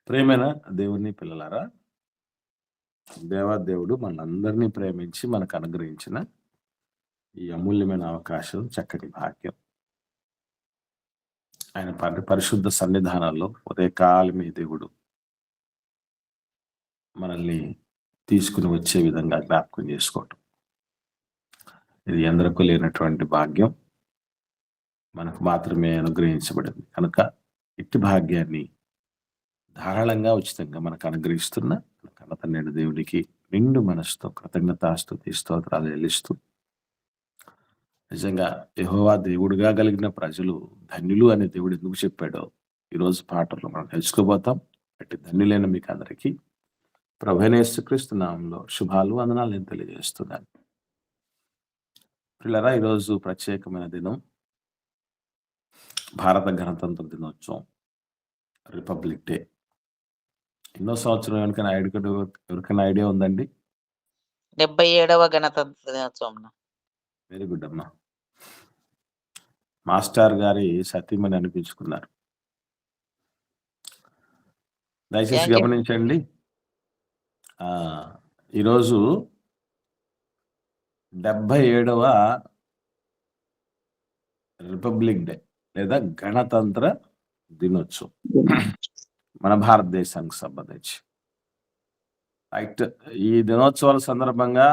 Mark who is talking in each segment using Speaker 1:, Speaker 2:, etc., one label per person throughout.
Speaker 1: ప్రేమైన దేవుని పిల్లలారా, దేవాదేవుడు మనందరినీ ప్రేమించి మనకు అనుగ్రహించిన ఈ అమూల్యమైన అవకాశం, చక్కటి భాగ్యం. ఆయన పరిశుద్ధ సన్నిధానాల్లో ఉదయకాలమే దేవుడు మనల్ని తీసుకుని వచ్చే విధంగా జ్ఞాపకం చేసుకోవటం. ఇది ఎందరికీ లేనటువంటి భాగ్యం, మనకు మాత్రమే అనుగ్రహించబడింది. కనుక ఇట్టి భాగ్యాన్ని ధారాళంగా ఉచితంగా మనకు అనుగ్రహిస్తున్న కన్నతండ్రి దేవుడికి నిండు మనసుతో కృతజ్ఞతాస్తుతి స్తోత్రాలు చెల్లిస్తూ, నిజంగా యెహోవా దేవుడిగా కలిగిన ప్రజలు ధన్యులు అని దేవుడు ఎందుకు చెప్పాడో ఈరోజు పాటల్లో మనం తెలుసుకోబోతాం. అట్టి ధన్యులైన మీకు అందరికీ ప్రభువైన యేసుక్రీస్తు నామములో శుభాలు వందనాలు నేను తెలియజేస్తున్నాను. పిల్లరా, ఈరోజు ప్రత్యేకమైన దినం, భారత గణతంత్ర దినోత్సవం, రిపబ్లిక్ డే. ఎన్నో సంవత్సరం ఎవరికైనా ఐడియా ఉందండి?
Speaker 2: 77వ గణతంత్ర దినోత్సవం.
Speaker 1: వెరీ గుడ్ అమ్మా. మాస్టర్ గారి సతీమణి అనిపించుకున్నారు. దయచేసి గమనించండి. ఈరోజు 77వ రిపబ్లిక్ డే లేదా గణతంత్ర దినోత్సవం మన భారతదేశానికి సంబంధించి. రైట్. ఈ దినోత్సవాల సందర్భంగా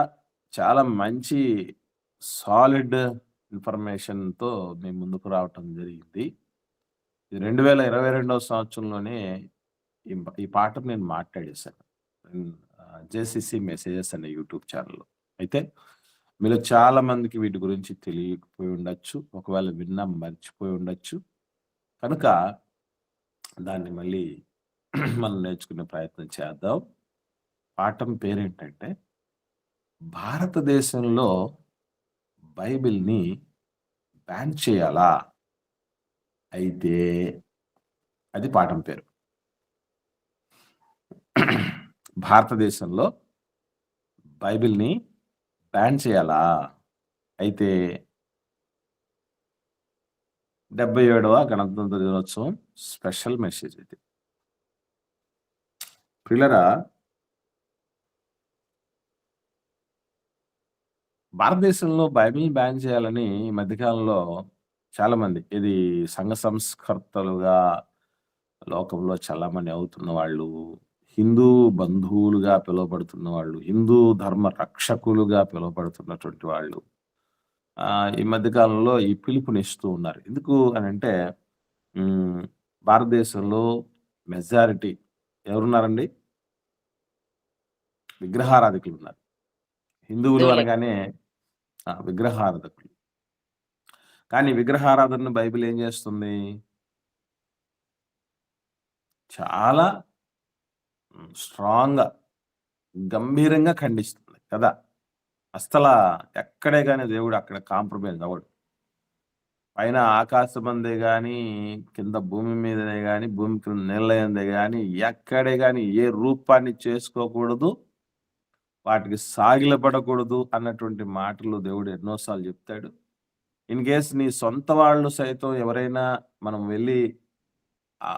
Speaker 1: చాలా మంచి సాలిడ్ ఇన్ఫర్మేషన్తో మేము ముందుకు రావటం జరిగింది. 2022వ సంవత్సరంలోనే ఈ పాట నేను మాట్లాడేశాను జేసీసీ మెసేజెస్ అనే యూట్యూబ్ ఛానల్లో. అయితే మీలో చాలా మందికి వీటి గురించి తెలియకపోయి ఉండొచ్చు, ఒకవేళ విన్నా మర్చిపోయి ఉండొచ్చు. కనుక దాన్ని మళ్ళీ మనం నేర్చుకునే ప్రయత్నం చేద్దాం. పాఠం పేరేంటంటే, భారతదేశంలో బైబిల్ని బ్యాన్ చేయాలా? అయితే అది పాఠం పేరు. భారతదేశంలో బైబిల్ని బ్యాన్ చేయాలా? అయితే 77వ గణతంత్ర దినోత్సవం స్పెషల్ మెసేజ్ ఇది. పిల్లరా, భారతదేశంలో బైబిల్ బ్యాన్ చేయాలని ఈ మధ్యకాలంలో చాలా మంది, ఇది సంఘ సంస్కర్తలుగా లోకంలో చలామణి అవుతున్న వాళ్ళు, హిందూ బంధువులుగా పిలువబడుతున్న వాళ్ళు, హిందూ ధర్మ రక్షకులుగా పిలువబడుతున్నటువంటి వాళ్ళు ఈ మధ్యకాలంలో ఈ పిలుపునిస్తూ ఉన్నారు. ఎందుకు అని అంటే, భారతదేశంలో మెజారిటీ ఎవరున్నారండి? విగ్రహారాధికులు ఉన్నారు. హిందువులు అనగానే విగ్రహారాధకులు. కానీ విగ్రహారాధన బైబిల్ ఏం చేస్తుంది? చాలా స్ట్రాంగ్గా, గంభీరంగా ఖండిస్తుంది కదా. అస్సలు ఎక్కడే కానీ దేవుడు అక్కడ కాంప్రమైజ్ అవ్వడు. పైన ఆకాశం అందే కానీ, కింద భూమి మీదనే కానీ, భూమి కింద నీళ్ళందే కానీ, ఎక్కడే కానీ ఏ రూపాన్ని చేసుకోకూడదు, వాటికి సాగిలపడకూడదు అన్నటువంటి మాటలు దేవుడు ఎన్నోసార్లు చెప్తాడు. ఇన్ కేస్ నీ సొంత వాళ్ళు సైతం ఎవరైనా మనం వెళ్ళి ఆ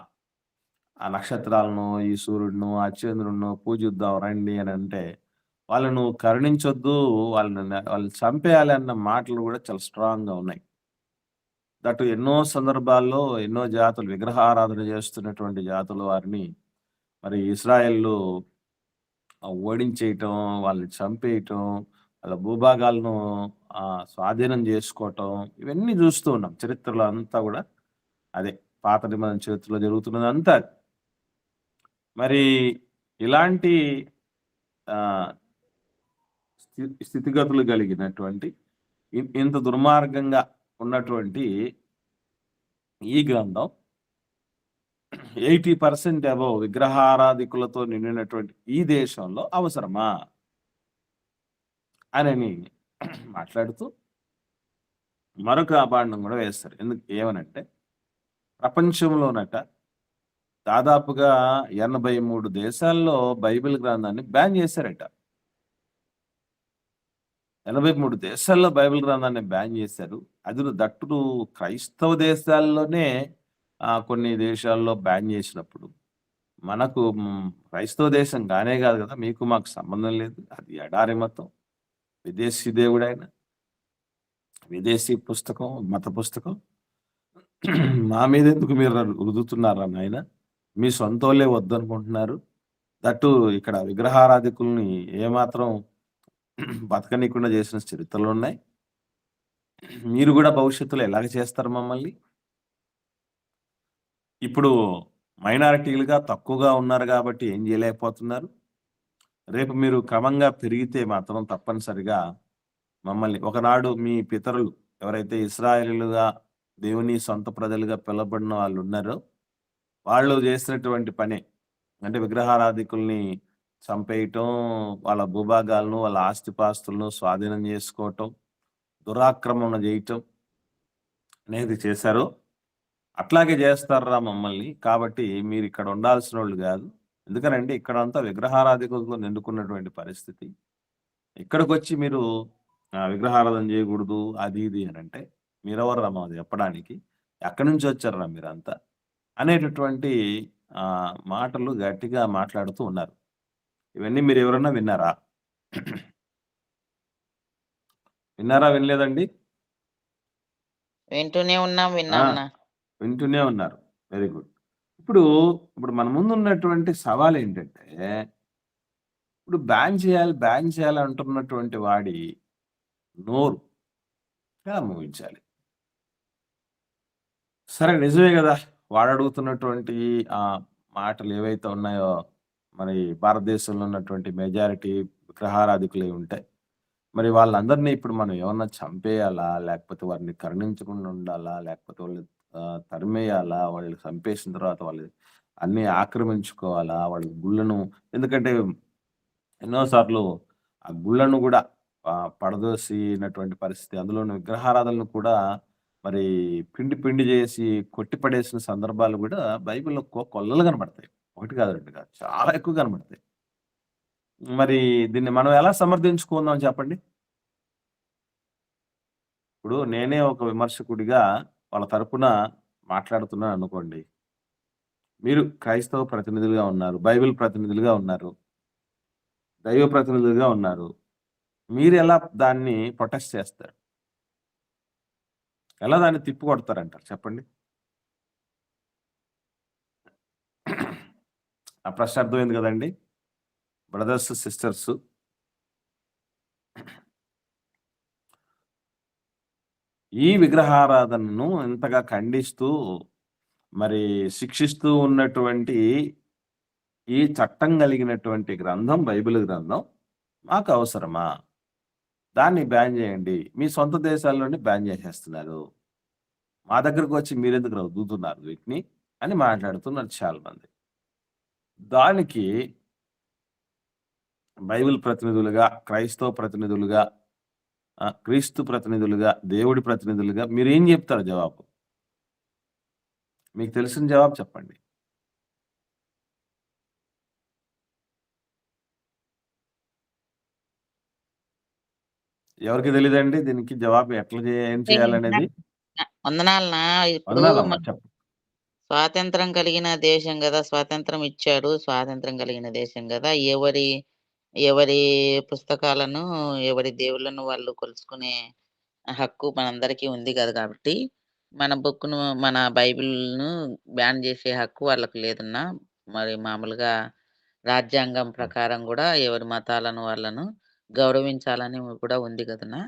Speaker 1: నక్షత్రాలను, ఈ సూర్యుడును, ఆ చంద్రుడును పూజిద్దాం రండి అని అంటే, వాళ్ళను కరుణించొద్దు, వాళ్ళు చంపేయాలి అన్న మాటలు కూడా చాలా స్ట్రాంగ్గా ఉన్నాయి. దట్ ఎన్నో సందర్భాల్లో ఎన్నో జాతులు, విగ్రహారాధన చేస్తున్నటువంటి జాతుల వారిని మరి ఇస్రాయేళ్ళు ఓడించేయటం, వాళ్ళని చంపేయటం, వాళ్ళ భూభాగాలను స్వాధీనం చేసుకోవటం, ఇవన్నీ చూస్తూ ఉన్నాం చరిత్రలో అంతా కూడా. అదే పాత నిబంధన చరిత్రలో జరుగుతున్నది అంతా. మరి ఇలాంటి స్థితిగతులు కలిగినటువంటి, ఇంత దుర్మార్గంగా ఉన్నటువంటి ఈ గ్రంథం 80% అబౌవ్ విగ్రహారాధికులతో నిండినటువంటి ఈ దేశంలో అవసరమా అని మాట్లాడుతూ మరొక అభాండం కూడా వేస్తారు. ఏమనంటే, ప్రపంచంలోనట దాదాపుగా 83 దేశాల్లో బైబిల్ గ్రంథాన్ని బ్యాన్ చేశారట. 83 దేశాల్లో బైబిల్ గ్రంథాన్ని బ్యాన్ చేశారు. అది దట్టుడు క్రైస్తవ దేశాల్లోనే కొన్ని దేశాల్లో బ్యాన్ చేసినప్పుడు, మనకు క్రైస్తవ దేశం కానే కాదు కదా! మీకు మాకు సంబంధం లేదు. అది ఎడారి మతం. విదేశీ దేవుడాయన. విదేశీ పుస్తకం, మత పుస్తకం. మా మీదెందుకు మీరు రుద్దుతున్నారా నాయన? మీ సొంతోళ్ళే వద్దనుకుంటున్నారు. దట్టు ఇక్కడ విగ్రహారాధికుల్ని ఏమాత్రం బతకనీయకుండా చేసిన చరిత్రలున్నాయి. మీరు గూడా భవిష్యత్తులో ఎలాగ చేస్తారు మమ్మల్ని? ఇప్పుడు మైనారిటీలుగా తక్కువగా ఉన్నారు గాబట్టి ఏం జేయలేకపోతున్నారు. రేపు మీరు క్రమంగా పెరిగితే మాత్రం తప్పనిసరిగా మమ్మల్ని ఒకనాడు మీ పితరులు ఎవరైతే ఇశ్రాయేలీయులుగా దేవుని సొంత ప్రజలుగా పిలువబడిన వాళ్ళున్నారో, వాళ్ళు జేసినటువంటి పనే. అంటే విగ్రహారాధికుల్ని చంపేయటం, వాళ్ళ భూభాగాలను, వాళ్ళ ఆస్తిపాస్తులను స్వాధీనం జేసుకోవటం, దురాక్రమణ జేయటం అనేది చేశారు. అట్లాగే జేస్తార్రా మమ్మల్ని. కాబట్టి మీరిక్కడ ఉండాల్సినోళ్ళు గాదు. ఎందుకనంటే ఇక్కడంతా విగ్రహారాధికులతో నిండుకున్నటువంటి పరిస్థితి. ఇక్కడికొచ్చి మీరు విగ్రహారాధన జేయగూడదు అది ఇది అనంటే మీరెవర్రా మాకు చెప్పడానికి? ఎక్కడి నుంచొచ్చార్రా మీరంతా? అనేటటువంటి మాటలు గట్టిగా మాట్లాడుతూ ఉన్నారు. ఇవన్నీ మీరెవరన్నా విన్నారా? విన్నారా? వినలేదండి?
Speaker 2: వింటూనే ఉన్నాం.
Speaker 1: ఆ!
Speaker 2: విన్నాంనా.
Speaker 1: వింటూనే ఉన్నారు. Very good. ఇప్పుడు, ఇప్పుడు మన ముందున్నటువంటి సవాలేంటంటే, ఇప్పుడు బ్యాన్ చేయాలి అంటున్నటువంటి వాడి నోరు మూయించాలి. సరే నిజమే గదా! వాడడుగుతున్నటువంటి మాటలు ఏవైతే ఉన్నాయో, మరి భారతదేశంలో ఉన్నటువంటి మెజారిటీ విగ్రహారాధికులై ఉంటాయి. మరి వాళ్ళందరిని ఇప్పుడు మనం ఏమన్నా చంపేయాలా? లేకపోతే వారిని కరుణించకుండా ఉండాలా? లేకపోతే వాళ్ళని తరిమేయాలా? వాళ్ళు చంపేసిన తర్వాత వాళ్ళు అన్నీ ఆక్రమించుకోవాలా? వాళ్ళ గుళ్ళను ఎందుకంటే ఎన్నో సార్లు ఆ గుళ్ళను గూడా పడదోసినటువంటి పరిస్థితి. అందులోను విగ్రహారాధనలు కూడా మరి పిండి పిండి జేసి కొట్టిపడేసిన సందర్భాలు గూడా బైబిల్‌లో కొల్లలు కనపడతాయి. 1 కాదు, 2 కాదు. చాలా ఎక్కువ కనపడతాయి. మరి దీన్ని మనం ఎలా సమర్థించుకుందాం చెప్పండి? ఇప్పుడు నేనే ఒక విమర్శకుడిగా వాళ్ళ తరపున మాట్లాడుతున్నాననుకోండి. మీరు క్రైస్తవ ప్రతినిధులుగా ఉన్నారు. బైబిల్ ప్రతినిధులుగా ఉన్నారు. దైవ ప్రతినిధులుగా ఉన్నారు. మీరెలా దాన్ని ప్రొటెస్ట్ చేస్తారు? ఎలా దాన్ని తిప్పికొడతారంటారు చెప్పండి? ఆ ప్రశ్న అర్థమైంది గదండీ! Brothers, sisters. ఈ విగ్రహారాధనను ఇంతగా ఖండిస్తూ, మరి శిక్షిస్తూ ఉన్నటువంటి ఈ చట్టం కలిగినటువంటి గ్రంథం బైబిల్ గ్రంథం మాకు అవసరమా? దాన్ని బ్యాన్ జేయండి. మీ సొంత దేశాల్లోనే బ్యాన్ జేసేస్తున్నారు. మా దగ్గరకొచ్చి మీరెందుకు రుద్దుతున్నారు వీటిని అని మాట్లాడుతున్నారు చాలామంది. దానికి బైబిల్ ప్రతినిధులుగా, క్రైస్తవ ప్రతినిధులుగా, క్రీస్తు ప్రతినిధులుగా, దేవుడి ప్రతినిధులుగా మీరేం జెప్తారు జవాబు? మీకు తెలిసిన జవాబు చెప్పండి. ఎవరికీ తెలీదండి దీనికి జవాబు ఏం చేయాలనేది?
Speaker 2: వందనాలనా. ఇప్పుడు
Speaker 1: వందనాలమ్మా చెప్పు.
Speaker 2: స్వాతంత్రం కలిగిన దేశం గదా! స్వాతంత్రం ఇచ్చాడు. స్వాతంత్రం కలిగిన దేశం గదా! ఎవరి ఎవరి పుస్తకాలను, ఎవరి దేవుళ్ళను వాళ్ళు కొలుసుకునే హక్కు మనందరికీ ఉంది గదా! కాబట్టి, మన బుక్‌ను, మన బైబిల్‌ను బ్యాన్ జేసే హక్కు వాళ్ళకి లేదన్నా. మరి మామూలుగా రాజ్యాంగం
Speaker 1: హ్మ్.
Speaker 2: ప్రకారం గూడా ఎవరి మతాలను వాళ్ళను గౌరవించాలని కూడా ఉంది గదన్నా.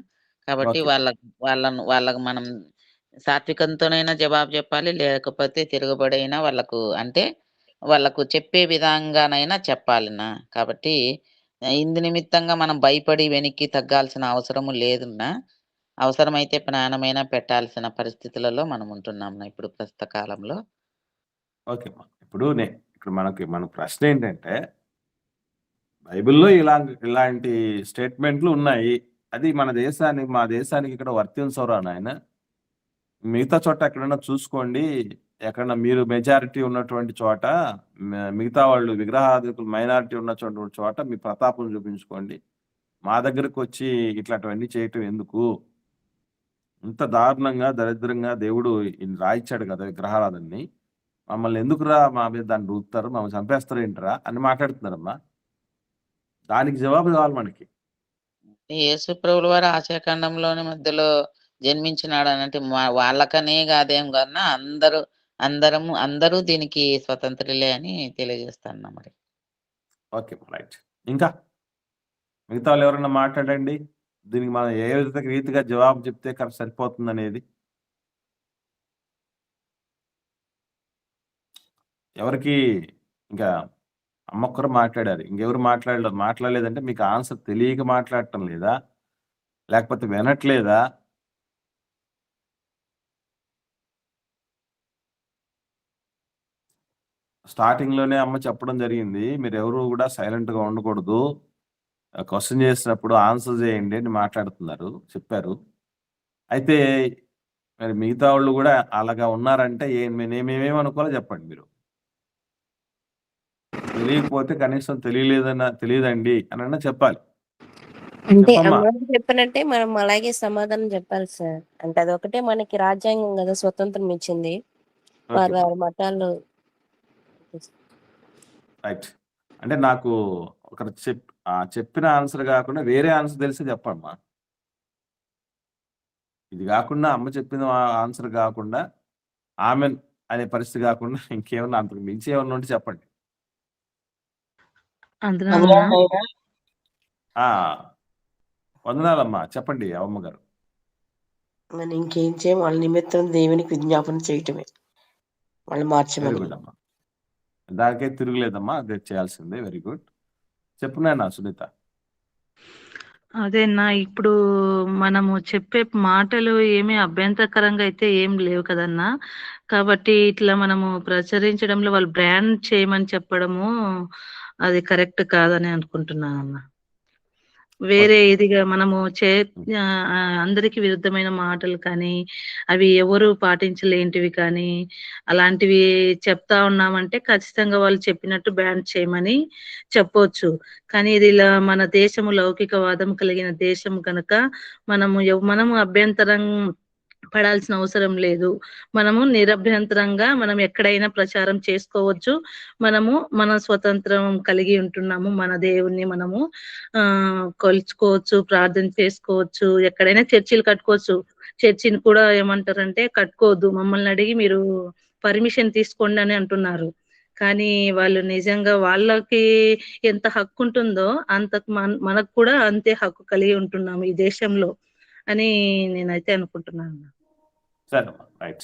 Speaker 2: కాబట్టి
Speaker 1: ఓకే.
Speaker 2: వాళ్ళకి మనం సాత్వికంతోనైనా జవాబు జెప్పాలి. లేకపోతే తిరగబడైనా వాళ్ళకు అంటే, వాళ్ళకు చెప్పే విధంగానైనా చెప్పాలన్నా. కాబట్టి ఇందు నిమిత్తంగా మనం భయపడి వెనక్కి తగ్గాల్సిన అవసరము లేదున్నా. అవసరమైతే ప్రాణమైనా పెట్టాల్సిన పరిస్థితులలో మనం ఉంటున్నాంనా ఇప్పుడు ప్రస్తుత కాలంలో.
Speaker 1: ఓకే అమ్మా. ఇప్పుడు మన ప్రశ్నేంటంటే, బైబిల్‌లో ఇలాంటి స్టేట్‌మెంట్‌లు ఉన్నాయి. అది మా దేశానికి ఇక్కడ వర్తించవురా నాయన. మిగతా చోట ఎక్కడన్నా చూసుకోండి. ఎక్కడన్నా మీరు మెజారిటీ ఉన్నటువంటి చోట, మిగతా వాళ్ళు విగ్రహారాధికులు మైనారిటీ ఉన్న చోట మీ ప్రతాపం చూపించుకోండి. మా దగ్గరకొచ్చి ఇట్లాంటివన్నీ చేయటం ఎందుకు? ఇంత దారుణంగా, దరిద్రంగా దేవుడు రాయిచ్చాడు గదా! విగ్రహారాధనని. మమ్మల్ని ఎందుకురా మా మీద దాన్ని రుద్దుతారు, మమ్మల్ని చంపేస్తారు ఏంట్రా అని మాట్లాడుతున్నారమ్మా. దానికి జవాబు కావాలి మనకి.
Speaker 2: యేసు ప్రభుల వారు ఆసియా మధ్యలో జన్మించినాడనంటే వాళ్ళకనే కాదేం కన్నా అందరూ దీనికి స్వతంత్రులే అని తెలియజేస్తాను మరి.
Speaker 1: Okay, right. ఇంకా మిగతా వాళ్ళు ఎవరైనా మాట్లాడండి. దీనికి మనం ఏ రీతిగా జవాబు చెప్తే సరిపోతుంది అనేది. ఎవరికి ఇంకా అమ్మొక్కరు మాట్లాడారు, ఇంకెవరు మాట్లాడలేదంటే మీకు ఆన్సర్ తెలియక మాట్లాడటం లేదా, లేకపోతే వినట్లేదా? స్టార్టింగ్లోనే అమ్మ చెప్పడం జరిగింది, మీరు ఎవరు కూడా సైలెంట్గా ఉండకూడదు, క్వశ్చన్ చేసినప్పుడు ఆన్సర్ చేయండి అని మాట్లాడుతున్నారు, చెప్పారు. అయితే మరి మిగతా వాళ్ళు కూడా అలాగా ఉన్నారంటే మేమేమనుకోవాలో చెప్పండి. మీరు తెలియకపోతే కనీసం తెలియదండి అని చెప్పాలి.
Speaker 3: అంటే
Speaker 1: చెప్పమ్మా.
Speaker 3: అమ్మ చెప్పినట్టే మనం అలాగే సమాధానం చెప్పాలి సార్. అంటే అదొకటే మనకి రాజ్యాంగం కదా స్వతంత్రం ఇచ్చింది. వారి
Speaker 1: ఓకే,
Speaker 3: వారి మతాలు
Speaker 1: రైట్. అంటే నాకు ఒకరు చెప్పిన ఆన్సర్ కాకుండా వేరే ఆన్సర్ తెలిసి చెప్పమ్మా. ఇది కాకుండా అమ్మ చెప్పిన ఆన్సర్ కాకుండా ఆమెన్ అనే పరిస్థితి కాకుండా ఇంకేమన్నా అంతకు మించి ఏమన్నా ఉంటే చెప్పండి. వందనాలమ్మా, చెప్పండి అమ్మమ్మ గారు.
Speaker 4: మనం ఇంకేం చేయం, వాళ్ళ నిమిత్తం దేవునికి విజ్ఞాపన చేయటమే, వాళ్ళు
Speaker 1: వెరీ
Speaker 4: మార్చమని.
Speaker 1: గుడ్ అమ్మా, దానికే తిరుగులేదమ్మా, అదే చేయాల్సిందే. Very good. చెప్పునా సునీత.
Speaker 5: అదేనా, ఇప్పుడు మనము చెప్పే మాటలు ఏమీ అభ్యంతరకరంగా అయితే ఏం లేవు కదన్నా. కాబట్టి ఇట్లా మనము ప్రచురించడంలో వాళ్ళు బ్రాండ్ చేయమని చెప్పడము అది కరెక్ట్ కాదని అనుకుంటున్నాను అన్న. వేరే ఇదిగా మనము అందరికి విరుద్ధమైన మాటలు కానీ, అవి ఎవరు పాటించలేంటివి కానీ అలాంటివి చెప్తా ఉన్నామంటే ఖచ్చితంగా వాళ్ళు చెప్పినట్టు బ్యాన్ చేయమని చెప్పొచ్చు. కానీ ఇది ఇలా మన దేశము లౌకికవాదం కలిగిన దేశం కనుక మనము అభ్యంతరం పడాల్సిన అవసరం లేదు. మనము నిరభ్యంతరంగా మనం ఎక్కడైనా ప్రచారం చేసుకోవచ్చు. మనము మన స్వతంత్రం కలిగి ఉంటున్నాము. మన దేవుణ్ణి మనము కొలుచుకోవచ్చు, ప్రార్థన చేసుకోవచ్చు, ఎక్కడైనా చర్చిలు కట్టుకోవచ్చు. చర్చిని కూడా ఏమంటారంటే కట్టుకోవద్దు, మమ్మల్ని అడిగి మీరు పర్మిషన్ తీసుకోండి అని అంటున్నారు. కానీ వాళ్ళు నిజంగా వాళ్ళకి ఎంత హక్కు ఉంటుందో అంతకు మనకు కూడా అంతే హక్కు కలిగి ఉంటున్నాము ఈ దేశంలో అని నేనైతే అనుకుంటున్నాను.
Speaker 1: సరే, రైట్,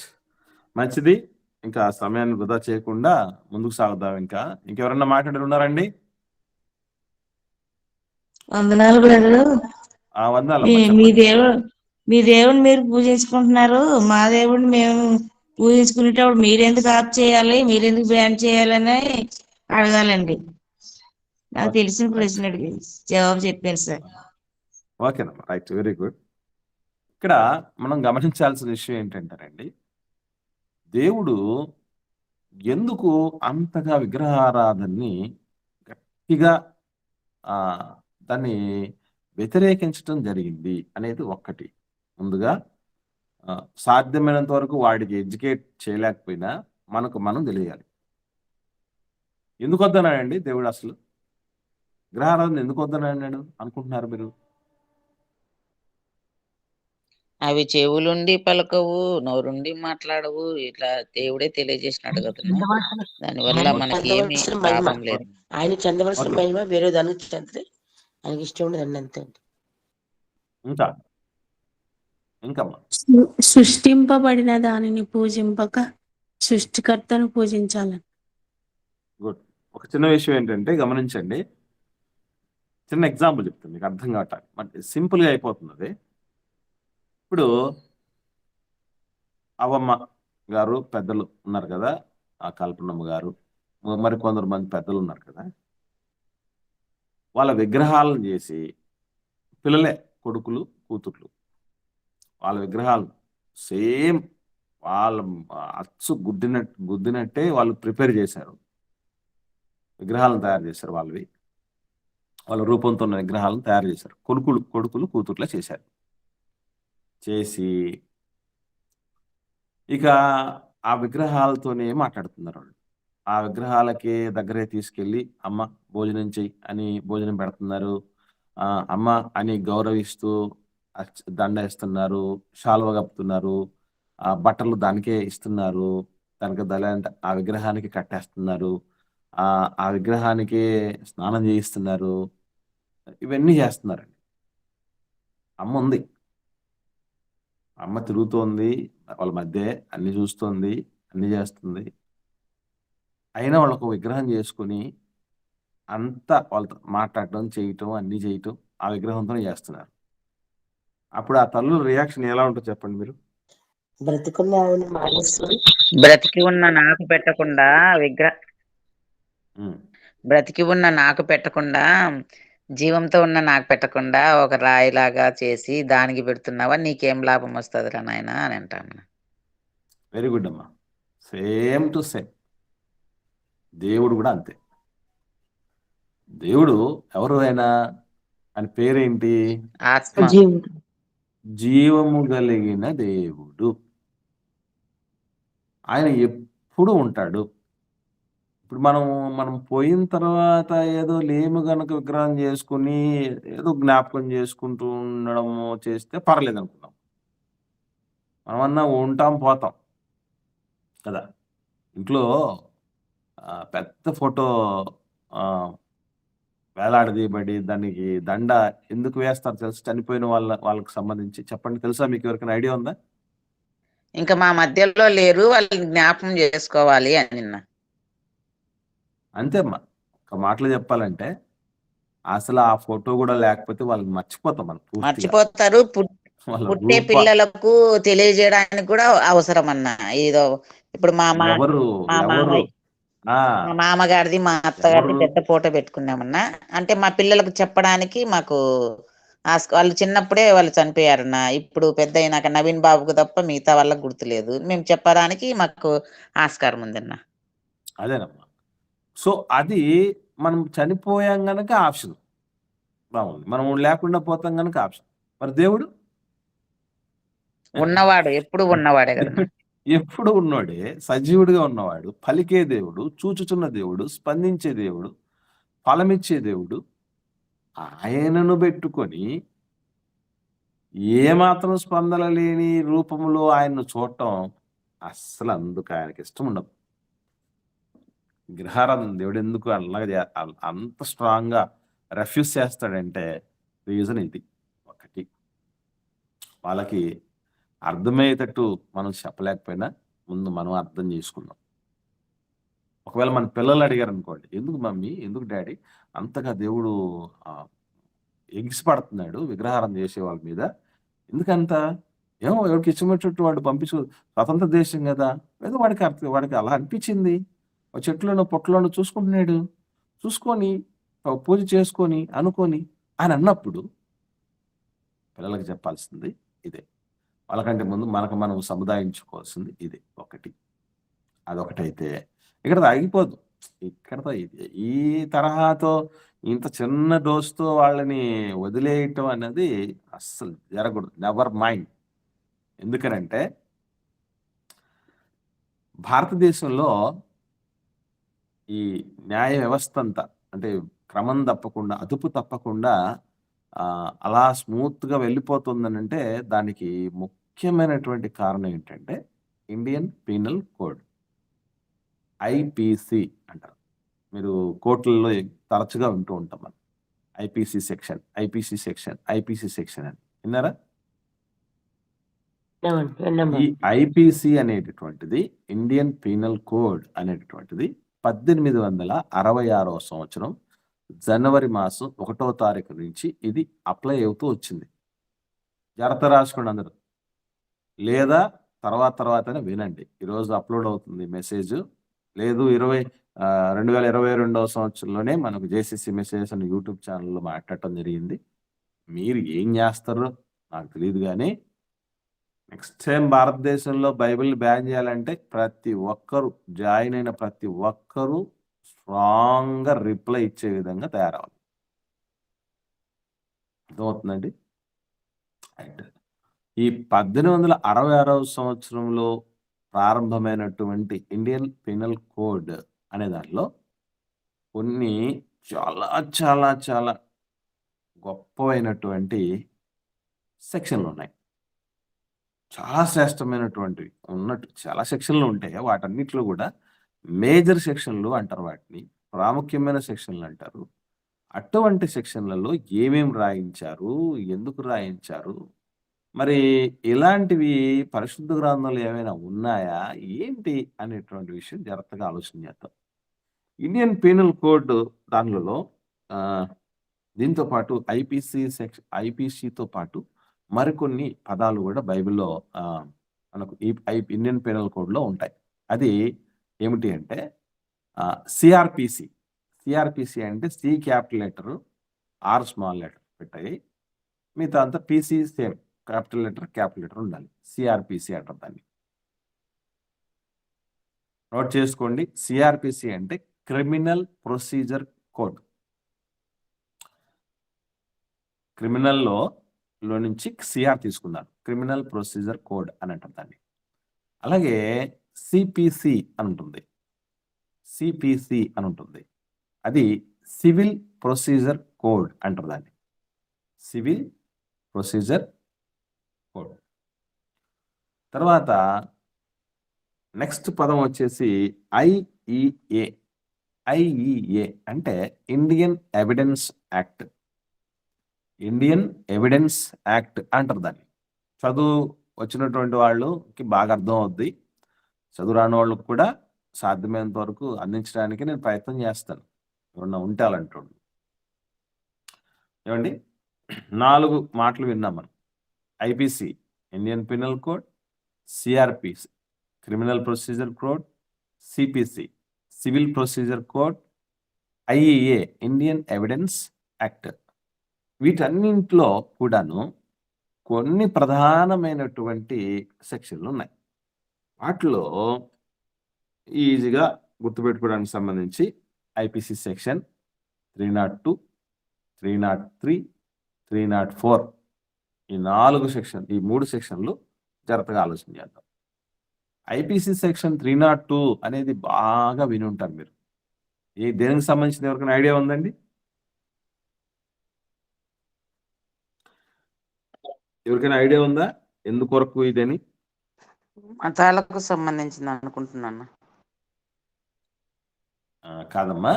Speaker 1: మంచిది. ఇంకా సమయాన్ని వృధా చేయకుండా ముందుకు సాగుదాం. ఇంకెవరన్నా మాట్లాడారు ఉన్నారండి?
Speaker 6: వందనాలు బ్రదరు. మీ దేవుడిని మీరు పూజించుకుంటున్నారు, మా దేవుడిని మేము పూజించుకునేటప్పుడు మీరెందుకు ఆఫ్ చేయాలి, మీరెందుకు బ్యాన్ చేయాలని అడగాలండి. నాకు తెలిసిన ప్రశ్న అడిగి జవాబు చెప్పాను సార్.
Speaker 1: ఓకేనమ్మా, రైట్, వెరీ గుడ్. ఇక్కడ మనం గమనించాల్సిన విషయం ఏంటంటారండి, దేవుడు ఎందుకు అంతగా విగ్రహారాధనని గట్టిగా దాన్ని వ్యతిరేకించడం జరిగింది అనేది ఒక్కటి. ముందుగా సాధ్యమైనంత వరకు వాడికి ఎడ్యుకేట్ చేయలేకపోయినా మనం తెలియాలి. ఎందుకు వద్దన్నాడండి దేవుడు? అసలు విగ్రహారాధన ఎందుకు వద్దన్నాడు అనుకుంటున్నారు మీరు?
Speaker 2: అవి చెవులుండి పలకవు, నోరుండి మాట్లాడవు, ఇట్లా దేవుడే తెలియజేసినాడు కదా. దానివల్ల మనకి ఏమి లాభం లేదు.
Speaker 4: ఆయన చెందవలసిన మహిమ వేరే దానికి చెందితే ఆయనకి ఇష్టం ఉండదండి, అంతే.
Speaker 1: ఇంకా
Speaker 7: సృష్టింపబడిన దానిని పూజింపక సృష్టికర్తను పూజించాలని.
Speaker 1: గుడ్. ఒక చిన్న విషయం ఏంటంటే గమనించండి, చిన్న ఎగ్జాంపుల్ చెప్తాను మీకు అర్థం కావటానికి, సింపుల్గా అయిపోతుంది అది. ఇప్పుడు అవమ్మ గారు పెద్దలు ఉన్నారు కదా, ఆ కల్పనమ్మ గారు, మరి కొందరు మంది పెద్దలు ఉన్నారు కదా, వాళ్ళ విగ్రహాలను చేసి పిల్లలే, కొడుకులు కూతుర్లు, వాళ్ళ విగ్రహాలు సేమ్ వాళ్ళ అచ్చు గుద్దినట్టే వాళ్ళు ప్రిపేర్ చేశారు, విగ్రహాలను తయారు చేశారు. వాళ్ళ రూపంతో ఉన్న విగ్రహాలను తయారు చేశారు, కొడుకులు కూతుర్లే చేశారు. చేసి ఇక ఆ విగ్రహాలతోనే మాట్లాడుతున్నారు వాళ్ళు. ఆ విగ్రహాలకి దగ్గరే తీసుకెళ్ళి అమ్మ భోజనం చెయ్యి అని భోజనం పెడుతున్నారు. అమ్మ అని గౌరవిస్తూ దండ ఇస్తున్నారు, శాలువ కప్పుతున్నారు, బట్టలు దానికే ఇస్తున్నారు, దానికి ఆ విగ్రహానికి కట్టేస్తున్నారు, ఆ విగ్రహానికి స్నానం చేయిస్తున్నారు. ఇవన్నీ చేస్తున్నారండి. అమ్మ ఉంది, అమ్మ తిరుగుతోంది, వాళ్ళ మధ్య అన్ని చూస్తోంది, అన్ని చేస్తుంది. అయినా వాళ్ళకు విగ్రహం చేసుకుని అంతా వాళ్ళతో మాట్లాడటం, చేయటం, అన్ని చేయటం ఆ విగ్రహంతో చేస్తున్నారు. అప్పుడు ఆ తల్లుల రియాక్షన్ ఎలా ఉంటుందో చెప్పండి మీరు.
Speaker 4: బ్రతికున్న ఆవిడని మానేస్తూ
Speaker 2: బ్రతికి ఉన్న నాకు పెట్టకుండా
Speaker 1: ఉమ్.
Speaker 2: బ్రతికి ఉన్న నాకు పెట్టకుండా జీవంతో ఉన్న నాకు పెట్టకుండా ఒక రాయిలాగా చేసి దానికి పెడుతున్నావా, నీకేం లాభం వస్తుందిరా నాయనా అని అంటాను.
Speaker 1: వెరీ గుడ్ అమ్మా. Same to same. దేవుడు కూడా అంతే. దేవుడు ఎవరు అయినా ఆయన పేరేంటి?
Speaker 2: ఆత్మ.
Speaker 4: జీవుడు.
Speaker 1: జీవము కలిగిన దేవుడు. ఆయన ఎప్పుడు ఉంటాడు. ఇప్పుడు మనం పోయిన తర్వాత ఏదో లేము గనక విగ్రహం చేసుకుని ఏదో జ్ఞాపకం చేసుకుంటూ ఉండడము చేస్తే పర్లేదు అనుకున్నాం. మనమన్నా ఉంటాం పోతాం కదా. ఇంట్లో పెద్ద ఫోటో వేలాడదీయబడి దానికి దండ ఎందుకు వేస్తారు తెలుసు? చనిపోయిన వాళ్ళకి సంబంధించి. చెప్పండి, తెలుసా మీకు? ఎవరికైనా ఐడియా ఉందా?
Speaker 2: ఇంకా మా మధ్యలో లేరు, వాళ్ళని జ్ఞాపకం చేసుకోవాలి అని.
Speaker 1: అంతే అమ్మా. ఒక మాటలో చెప్పాలంటే అసలు ఆ ఫోటో కూడా లేకపోతే వాళ్ళని మర్చిపోతాం మనం పూర్తిగా.
Speaker 2: మర్చిపోతారు.
Speaker 1: వాళ్ళ
Speaker 2: పుట్టే పిల్లలకు తెలియజేయడానికి కూడా అవసరం అన్న. ఏదో ఇప్పుడు మా మామగారిది, మా అత్తగారిది పెద్ద ఫోటో పెట్టుకున్నామన్నా. అంటే మా పిల్లలకు చెప్పడానికి మాకు వాళ్ళు చిన్నప్పుడే వాళ్ళు చనిపోయారన్న. ఇప్పుడు పెద్ద అయినాక నవీన్ బాబుకు తప్ప మిగతా వాళ్ళకి గుర్తులేదు. మేము చెప్పడానికి మాకు ఆస్కారం ఉందన్న.
Speaker 1: అదేనమ్మా. సో అది మనం చనిపోయాం గనక ఆప్షన్ బాగుంది, మనం లేకుండా పోతాం గనక ఆప్షన్. మరి దేవుడు
Speaker 2: ఉన్నవాడు ఎప్పుడు ఉన్నవాడే కదా.
Speaker 1: ఎప్పుడు ఉన్నవాడే, సజీవుడిగా ఉన్నవాడు, పలికే దేవుడు, చూచుచున్న దేవుడు, స్పందించే దేవుడు, ఫలమిచ్చే దేవుడు. ఆయనను పెట్టుకొని ఏమాత్రం స్పందన లేని రూపంలో ఆయన్ను చూడటం అస్సలు అందుకు ఆయనకి ఇష్టం ఉండదు. విగ్రహారాధన దేవుడు ఎందుకు అలాగే అంత స్ట్రాంగ్ గా రెఫ్యూజ్ చేస్తాడంటే రీజన్ ఇది ఒకటి. వాళ్ళకి అర్థమయ్యేటట్టు మనం చెప్పలేకపోయినా ముందు మనం అర్థం చేసుకుందాం. ఒకవేళ మన పిల్లలు అడిగారు అనుకోండి, ఎందుకు మమ్మీ, ఎందుకు డాడీ అంతగా దేవుడు ఎగిసిపడుతున్నాడు విగ్రహారం చేసే వాళ్ళ మీద, ఎందుకంత? ఏమో ఎవరికి ఇష్టం వచ్చినట్టు వాడు పంపించు, స్వతంత్ర దేశం కదా, ఏదో వాడికి అలా అనిపించింది, చెట్లను పొట్లను చూసుకుంటున్నాడు, చూసుకొని పూజ చేసుకొని అనుకొని అని అన్నప్పుడు పిల్లలకు చెప్పాల్సింది ఇదే. వాళ్ళకంటే ముందు మనకు మనం సముదాయించుకోవాల్సింది ఇదే ఒకటి. అదొకటైతే ఇక్కడ ఆగిపోదు. ఇక్కడతో ఈ తరహాతో ఇంత చిన్న డోస్తో వాళ్ళని వదిలేయటం అనేది అస్సలు జరగకూడదు. Never mind. ఎందుకనంటే భారతదేశంలో ఈ న్యాయ వ్యవస్థ అంతా అంటే క్రమం తప్పకుండా, అదుపు తప్పకుండా అలా స్మూత్గా వెళ్ళిపోతుందనంటే దానికి ముఖ్యమైనటువంటి కారణం ఏంటంటే ఇండియన్ పీనల్ కోడ్, ఐపీసీ అంటారు. మీరు కోర్టులలో తరచుగా వింటూ ఉంటాం మనం, IPC section, IPC section, IPC section అని. విన్నారా? ఈ ఐపీసీ అనేటటువంటిది, ఇండియన్ పీనల్ కోడ్ అనేటటువంటిది 1866వ సంవత్సరం జనవరి మాసం 1వ తారీఖు నుంచి ఇది అప్లై అవుతూ వచ్చింది. జాగ్రత్త రాసుకోండి అందరూ, లేదా తర్వాతనే వినండి. ఈరోజు అప్లోడ్ అవుతుంది మెసేజ్, లేదు 2022వ సంవత్సరంలోనే మనకు జేసీసీ మెసేజెస్ అని యూట్యూబ్ ఛానల్లో మాట్లాడటం జరిగింది. మీరు ఏం చేస్తారో నాకు తెలియదు, కానీ నెక్స్ట్ టైం భారతదేశంలో బైబిల్ బ్యాన్ చేయాలంటే ప్రతి ఒక్కరు, జాయిన్ అయిన ప్రతి ఒక్కరూ స్ట్రాంగ్గా రిప్లై ఇచ్చే విధంగా తయారవ్వాలి. అర్థమవుతుందండి? ఈ 1866వ సంవత్సరంలో ప్రారంభమైనటువంటి ఇండియన్ పీనల్ కోడ్ అనే దానిలో కొన్ని చాలా చాలా చాలా గొప్పవైనటువంటి సెక్షన్లు ఉన్నాయి. చాలా శ్రేష్టమైనటువంటివి ఉన్నట్టు చాలా సెక్షన్లు ఉంటాయి. వాటన్నిటిలో కూడా మేజర్ సెక్షన్లు అంటారు, వాటిని ప్రాముఖ్యమైన సెక్షన్లు అంటారు. అటువంటి సెక్షన్లలో ఏమేమి రాయించారు, ఎందుకు రాయించారు, మరి ఇలాంటివి పరిశుద్ధ గ్రంథంలో ఏమైనా ఉన్నాయా ఏంటి అనేటువంటి విషయం జాగ్రత్తగా ఆలోచన చేద్దాం. ఇండియన్ పీనల్ కోడ్ దానిలో దీంతో పాటు ఐపీసీతో పాటు మరికొన్ని పదాలు కూడా బైబిల్లో మనకు ఇండియన్ పీనల్ కోడ్లో ఉంటాయి. అది ఏమిటి అంటే సిఆర్పిసి. సిఆర్పిసి అంటే C capital letter, R small letter పెట్టాయి. మిగతా అంతా పీసీ సేమ్, క్యాపిటల్ లెటర్ ఉండాలి. సిఆర్పిసి అంటారు దాన్ని. నోట్ చేసుకోండి. సిఆర్పిసి అంటే క్రిమినల్ ప్రొసీజర్ కోడ్. క్రిమినల్లో నుంచి సిఆర్ తీసుకున్నారు, క్రిమినల్ ప్రొసీజర్ కోడ్ అని అంటారు దాన్ని. అలాగే సిపిసి అని ఉంటుంది. సిపిసి అని ఉంటుంది, అది సివిల్ ప్రొసీజర్ కోడ్ అంటారు దాన్ని. Civil procedure code. తర్వాత నెక్స్ట్ పదం వచ్చేసి ఐఈఏ. ఐఈఏ అంటే Indian evidence act. Indian evidence act అంటారు దాన్ని. చదువు వచ్చినటువంటి వాళ్ళకి బాగా అర్థం అవుద్ది, చదువు రాని వాళ్ళకి కూడా సాధ్యమైనంత వరకు అందించడానికి నేను ప్రయత్నం చేస్తాను. ఎవరన్నా ఉంటే అలాంటి ఏమండి, 4 మాటలు విన్నాం మనం. IPC Indian penal code, CrPC criminal procedure code, CPC civil procedure code, IEA Indian evidence act. వీటన్నింటిలో కూడాను కొన్ని ప్రధానమైనటువంటి సెక్షన్లు ఉన్నాయి. వాటిలో ఈజీగా గుర్తుపెట్టుకోవడానికి సంబంధించి ఐపీసీ సెక్షన్ 302, 303, 304 ఈ 3 సెక్షన్లు జాగ్రత్తగా ఆలోచన చేద్దాం. ఐపీసీ సెక్షన్ 302 అనేది బాగా విని ఉంటారు మీరు. దేనికి సంబంధించిన ఎవరికైనా ఐడియా ఉందండి? ఎవరికైనా ఐడియా ఉందా ఎందుకొరకు ఇదని?
Speaker 2: మతాలకు సంబంధించింది అనుకుంటున్నాను.
Speaker 1: కాదమ్మా,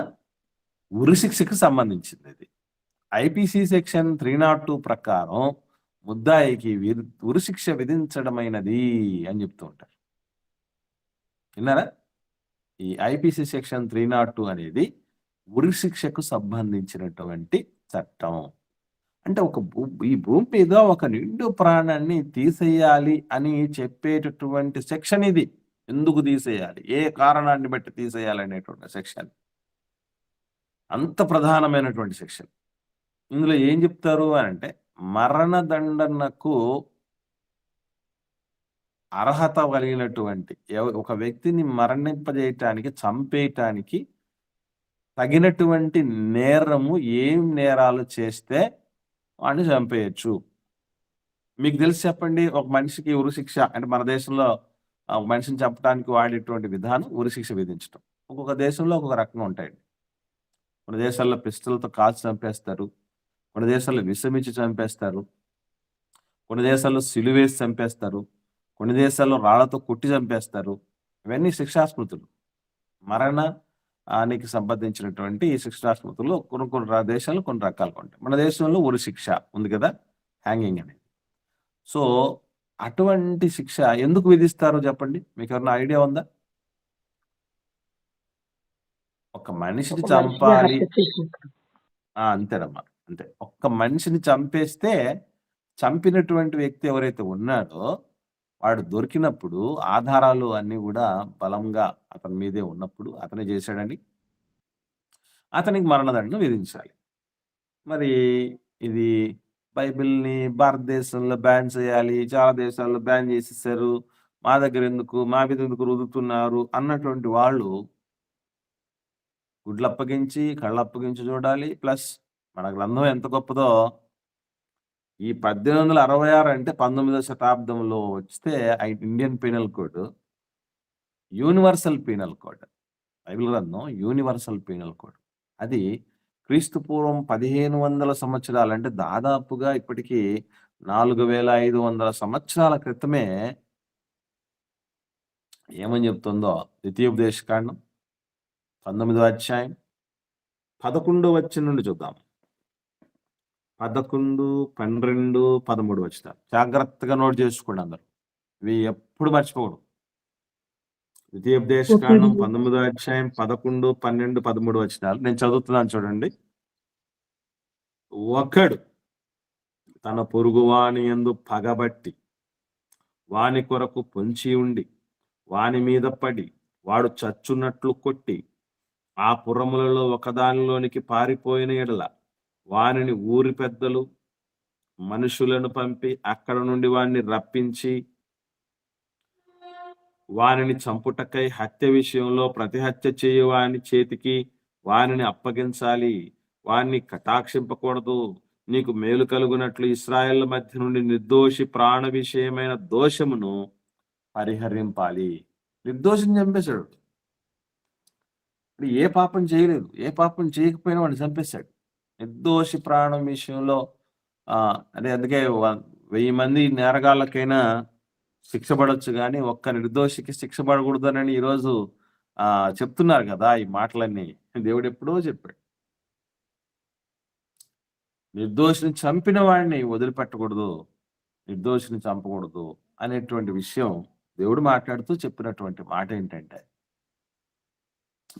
Speaker 1: ఉరిశిక్షకు సంబంధించింది ఇది. ఐపీసీ సెక్షన్ 302 ప్రకారం ముద్దాయికి ఉరిశిక్ష విధించడమైనది అని చెప్తూ ఉంటారు. విన్నారా? ఈ ఐపీసీ సెక్షన్ 302 అనేది ఉరిశిక్షకు సంబంధించినటువంటి చట్టం. అంటే ఈ భూమి మీద ఒక నిండు ప్రాణాన్ని తీసేయాలి అని చెప్పేటటువంటి సెక్షన్ ఇది. ఎందుకు తీసేయాలి, ఏ కారణాన్ని బట్టి తీసేయాలి అనేటువంటి సెక్షన్. అంత ప్రధానమైనటువంటి సెక్షన్. ఇందులో ఏం చెప్తారు అని అంటే, మరణదండనకు అర్హత కలిగినటువంటి ఒక వ్యక్తిని మరణింపజేయటానికి, చంపేయటానికి తగినటువంటి నేరము ఏం నేరాలు చేస్తే వాడిని చంపేయచ్చు. మీకు తెలిసి చెప్పండి, ఒక మనిషికి ఉరిశిక్ష అంటే మన దేశంలో ఒక మనిషిని చంపడానికి వాడేటువంటి విధానం ఉరిశిక్ష విధించడం. ఒక్కొక్క దేశంలో ఒక్కొక్క రకంగా ఉంటాయండి. కొన్ని దేశాల్లో పిస్టల్తో కాల్చి చంపేస్తారు, కొన్ని దేశాల్లో విషమిచ్చి చంపేస్తారు, కొన్ని దేశాల్లో సిలువేసి చంపేస్తారు, కొన్ని దేశాల్లో రాళ్లతో కొట్టి చంపేస్తారు. ఇవన్నీ శిక్షాస్మృతులు. మరణానికి సంబంధించినటువంటి ఈ శిక్షాస్మృతులు కొన్ని దేశాల్లో కొన్ని రకాలుగా ఉంటాయి. మన దేశంలో ఉరి శిక్ష ఉంది కదా, హ్యాంగింగ్ అనేది. సో అటువంటి శిక్ష ఎందుకు విధిస్తారు చెప్పండి, మీకు ఎవరైనా ఐడియా ఉందా? ఒక మనిషిని చంపాలి, అంతేనమ్మా, అంతే. ఒక్క మనిషిని చంపేస్తే చంపినటువంటి వ్యక్తి ఎవరైతే ఉన్నాడో వాడు దొరికినప్పుడు ఆధారాలు అన్నీ కూడా బలంగా అతని మీదే ఉన్నప్పుడు అతనే చేశాడని అతనికి మరణదండన విధించాలి. మరి ఇది బైబిల్ని భారతదేశంలో బ్యాన్ చేయాలి, చాలా దేశాల్లో బ్యాన్ చేసేసారు, మా దగ్గర ఎందుకు, మా మీద ఎందుకు రుదుతున్నారు అన్నటువంటి వాళ్ళు గుడ్లు అప్పగించి కళ్ళు అప్పగించి చూడాలి. ప్లస్ మన గ్రంథం ఎంత గొప్పదో, ఈ 1866 అంటే 19వ శతాబ్దంలో వస్తే Indian penal code universal penal code. Bible గ్రంథం యూనివర్సల్ పీనల్ కోడ్. అది క్రీస్తు పూర్వం 1500 సంవత్సరాలు, అంటే దాదాపుగా ఇప్పటికీ 4500 సంవత్సరాల క్రితమే ఏమని చెప్తుందో ద్వితీయోపదేశకాండం 19వ అధ్యాయం 11వ వచనం నుండి చూద్దాం. 11, 12, 13 వచనాలు జాగ్రత్తగా నోట్ చేసుకోండి అందరు. ఇవి ఎప్పుడు మర్చిపోకూడదు. ద్వితీయోపదేశకాండం 19వ అధ్యాయం 11, 12, 13 వచనాలు నేను చదువుతున్నాను చూడండి. ఒకడు తన పొరుగువాని యందు పగబట్టి వాని కొరకు పొంచి ఉండి వాని మీద పడి వాడు చచ్చున్నట్లు కొట్టి ఆ పురములలో ఒకదానిలోనికి పారిపోయిన ఎడల వానిని ఊరి పెద్దలు మనుషులను పంపి అక్కడ నుండి వాడిని రప్పించి వానిని చంపుటకై హత్య విషయంలో ప్రతిహత్య చేయు వాని చేతికి వానిని అప్పగించాలి. వాణ్ణి కటాక్షింపకూడదు. నీకు మేలు కలుగునట్లు ఇశ్రాయేళ్ల మధ్య నుండి నిర్దోషి ప్రాణ విషయమైన దోషమును పరిహరింపాలి. నిర్దోషిని చంపేశాడు. ఇప్పుడు ఏ పాపం చేయలేదు, ఏ పాపం చేయకపోయినా వాడిని చంపేశాడు. నిర్దోషి ప్రాణం విషయంలో అందుకే 1000 మంది నేరగాళ్ళకైనా శిక్ష పడవచ్చు, కానీ ఒక్క నిర్దోషికి శిక్ష పడకూడదనని ఈరోజు చెప్తున్నారు కదా. ఈ మాటలన్నీ దేవుడు ఎప్పుడో చెప్పాడు. నిర్దోషిని చంపిన వాడిని వదిలిపెట్టకూడదు, నిర్దోషిని చంపకూడదు అనేటువంటి విషయం దేవుడు మాట్లాడుతూ చెప్పినటువంటి మాట ఏంటంటే,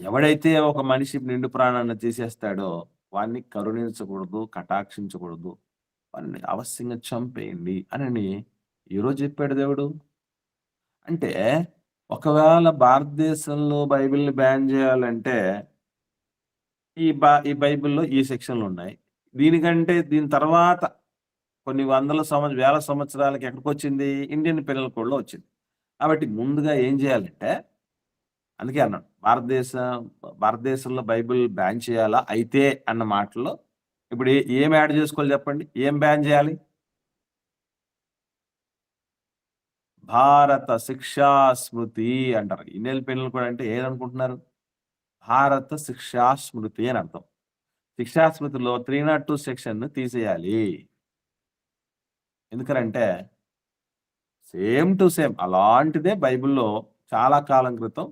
Speaker 1: ఎవడైతే ఒక మనిషి నిండు ప్రాణాన్ని తీసేస్తాడో వాడిని కరుణించకూడదు, కటాక్షించకూడదు, వాడిని అవశ్యంగా చంపేయండి అని ఈరోజు చెప్పాడు దేవుడు. అంటే ఒకవేళ భారతదేశంలో బైబిల్ని బ్యాన్ చేయాలంటే ఈ బైబిల్లో ఈ సెక్షన్లు ఉన్నాయి. దీనికంటే దీని తర్వాత కొన్ని వేల సంవత్సరాలకి ఎక్కడికి వచ్చింది? ఇండియన్ పీనల్ కోడ్లో వచ్చింది. కాబట్టి ముందుగా ఏం చేయాలంటే, అందుకే అన్నాడు భారతదేశంలో బైబిల్ బ్యాన్ చేయాలా అయితే అన్న మాటలో ఇప్పుడు ఏం యాడ్ చేసుకోవాలి చెప్పండి? ఏం బ్యాన్ చేయాలి? భారత శిక్షా స్మృతి అంటారు. ఇండియన్ పీనల్ కోడ్ అంటే ఏదనుకుంటున్నారు? భారత శిక్షా స్మృతి అని అర్థం. శిక్షా స్మృతిలో 302 సెక్షన్ తీసేయాలి. ఎందుకనంటే సేమ్ టు సేమ్ అలాంటిదే బైబిల్లో చాలా కాలం క్రితం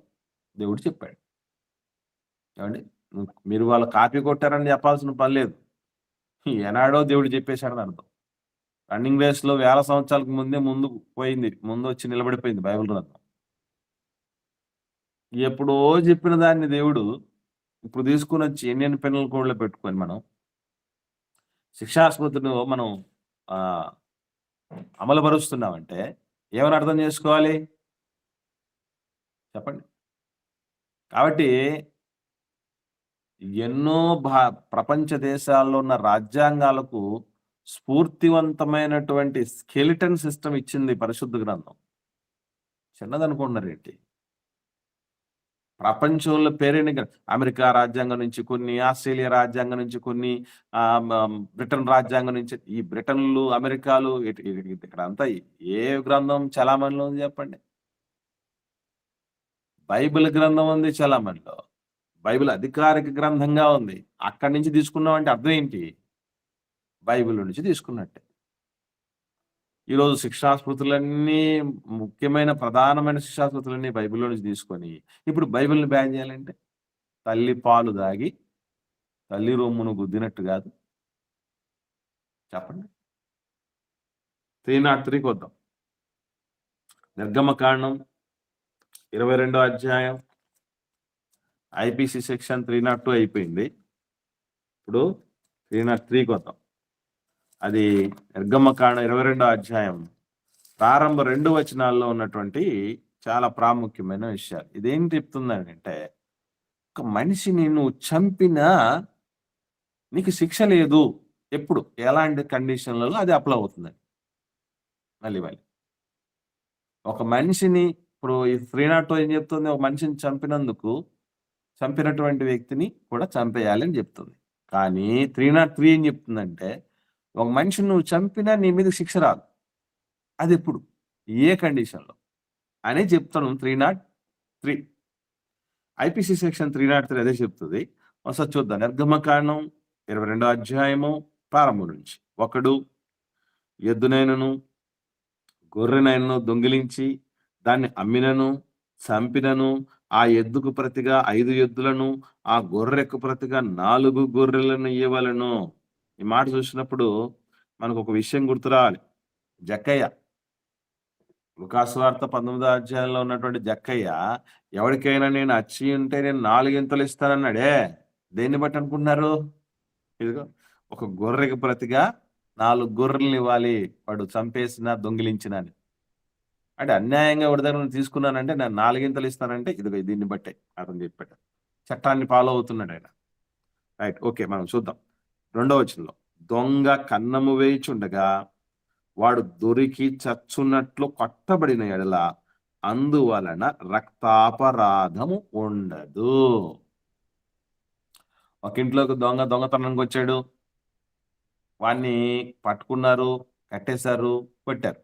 Speaker 1: దేవుడు చెప్పాడు. ఏమండి, మీరు వాళ్ళు కాపీ కొట్టారని చెప్పాల్సిన పని లేదు. ఏనాడో దేవుడు చెప్పేశాడని అర్థం. రన్నింగ్ రేస్లో 1000 సంవత్సరాలకు ముందు వచ్చి నిలబడిపోయింది బైబిల్ గ్రంథం. ఎప్పుడో చెప్పిన దాన్ని దేవుడు ఇప్పుడు తీసుకుని వచ్చి ఇండియన్ పీనల్ కోడ్లో పెట్టుకొని మనం శిక్షాస్మృతిని మనం అమలుపరుస్తున్నామంటే ఏమని అర్థం చేసుకోవాలి చెప్పండి? కాబట్టి ఎన్నో ప్రపంచ దేశాల్లో ఉన్న రాజ్యాంగాలకు స్ఫూర్తివంతమైనటువంటి స్కెలిటన్ సిస్టమ్ ఇచ్చింది పరిశుద్ధ గ్రంథం. చిన్నదనుకుంటున్నారు ఏంటి? ప్రపంచంలో పేరైన అమెరికా రాజ్యాంగం నుంచి కొన్ని, ఆస్ట్రేలియా రాజ్యాంగం నుంచి కొన్ని, బ్రిటన్ రాజ్యాంగం నుంచి, ఈ బ్రిటన్లు అమెరికాలు ఇక్కడ అంతా ఏ గ్రంథం చలామణిలో ఉంది చెప్పండి? బైబిల్ గ్రంథం ఉంది చలామణిలో. బైబిల్ అధికారిక గ్రంథంగా ఉంది. అక్కడి నుంచి తీసుకున్నాం అంటే అర్థం ఏంటి? బైబిల్ నుంచి తీసుకున్నట్టే. ఈరోజు శిక్షాస్మృతులన్నీ ముఖ్యమైన ప్రధానమైన శిక్షాస్మృతులన్నీ బైబిల్లో నుంచి తీసుకొని ఇప్పుడు బైబిల్ని బ్యాన్ చేయాలంటే తల్లి పాలు దాగి తల్లి రొమ్మును గుద్దినట్టు కాదు చెప్పండి. 303కి వద్దాం. నిర్గమకాండం 22వ అధ్యాయం ఐపీసీ సెక్షన్ 302 అయిపోయింది. ఇప్పుడు 303కి వద్దాం. అది నిర్గమకాండం 22వ అధ్యాయం ప్రారంభ 2 వచనాల్లో ఉన్నటువంటి చాలా ప్రాముఖ్యమైన విషయాలు. ఇదేం చెప్తుందని అంటే, ఒక మనిషిని నువ్వు చంపినా నీకు శిక్ష లేదు. ఎప్పుడు ఎలాంటి కండిషన్లలో అది అప్లై అవుతుందని మళ్ళీ ఒక మనిషిని ఇప్పుడు ఈ 302 ఏం చెప్తుంది? ఒక మనిషిని చంపినటువంటి వ్యక్తిని కూడా చంపేయాలి అని చెప్తుంది. కానీ 303 ఏం చెప్తుందంటే, ఒక మనిషిని నువ్వు చంపినా నీ మీద శిక్ష రాదు. అది ఎప్పుడు, ఏ కండిషన్లో అని చెప్తాను 3. ఐపీసీ సెక్షన్ 303 అదే చెప్తుంది. ఒకసారి చూద్దాం. నిర్గమకాండం 22వ అధ్యాయము ప్రారంభం నుంచి. ఒకడు ఎద్దునైనను గొర్రెనైనను దొంగిలించి దాన్ని అమ్మినను చంపినను ఆ ఎద్దుకు ప్రతిగా 5 ఎద్దులను ఆ గొర్రెకు ప్రతిగా 4 గొర్రెలను ఇవ్వవలెను. ఈ మాట చూసినప్పుడు మనకు ఒక విషయం గుర్తు రావాలి. జక్కయ్య, లూకాసు వార్త 19వ అధ్యాయంలో ఉన్నటువంటి జక్కయ్య ఎవరికైనా నేను అచ్చి ఉంటే నేను 4 ఇంతలు ఇస్తానన్నాడే. దేన్ని బట్టి అనుకుంటున్నారు? ఇదిగో ఒక గొర్రెకి ప్రతిగా 4 గొర్రెలను ఇవ్వాలి, వాడు చంపేసిన దొంగిలించిన అని. అంటే అన్యాయంగా వాడి దగ్గర నుంచి తీసుకున్నానంటే నేను 4 ఇంతలు ఇస్తానంటే ఇదిగో దీన్ని బట్టే అతను చెప్పాడు. చట్టాన్ని ఫాలో అవుతున్నాడు ఆయన. రైట్, ఓకే, మనం చూద్దాం. 2వ వచనంలో, దొంగ కన్నము వేయిచుండగా వాడు దొరికి చచ్చున్నట్లు కొట్టబడిన ఎడల అందువలన రక్తాపరాధము ఉండదు. ఒక ఇంట్లోకి దొంగతనానికి వచ్చాడు, వాడిని పట్టుకున్నారు, కట్టేశారు, కొట్టారు.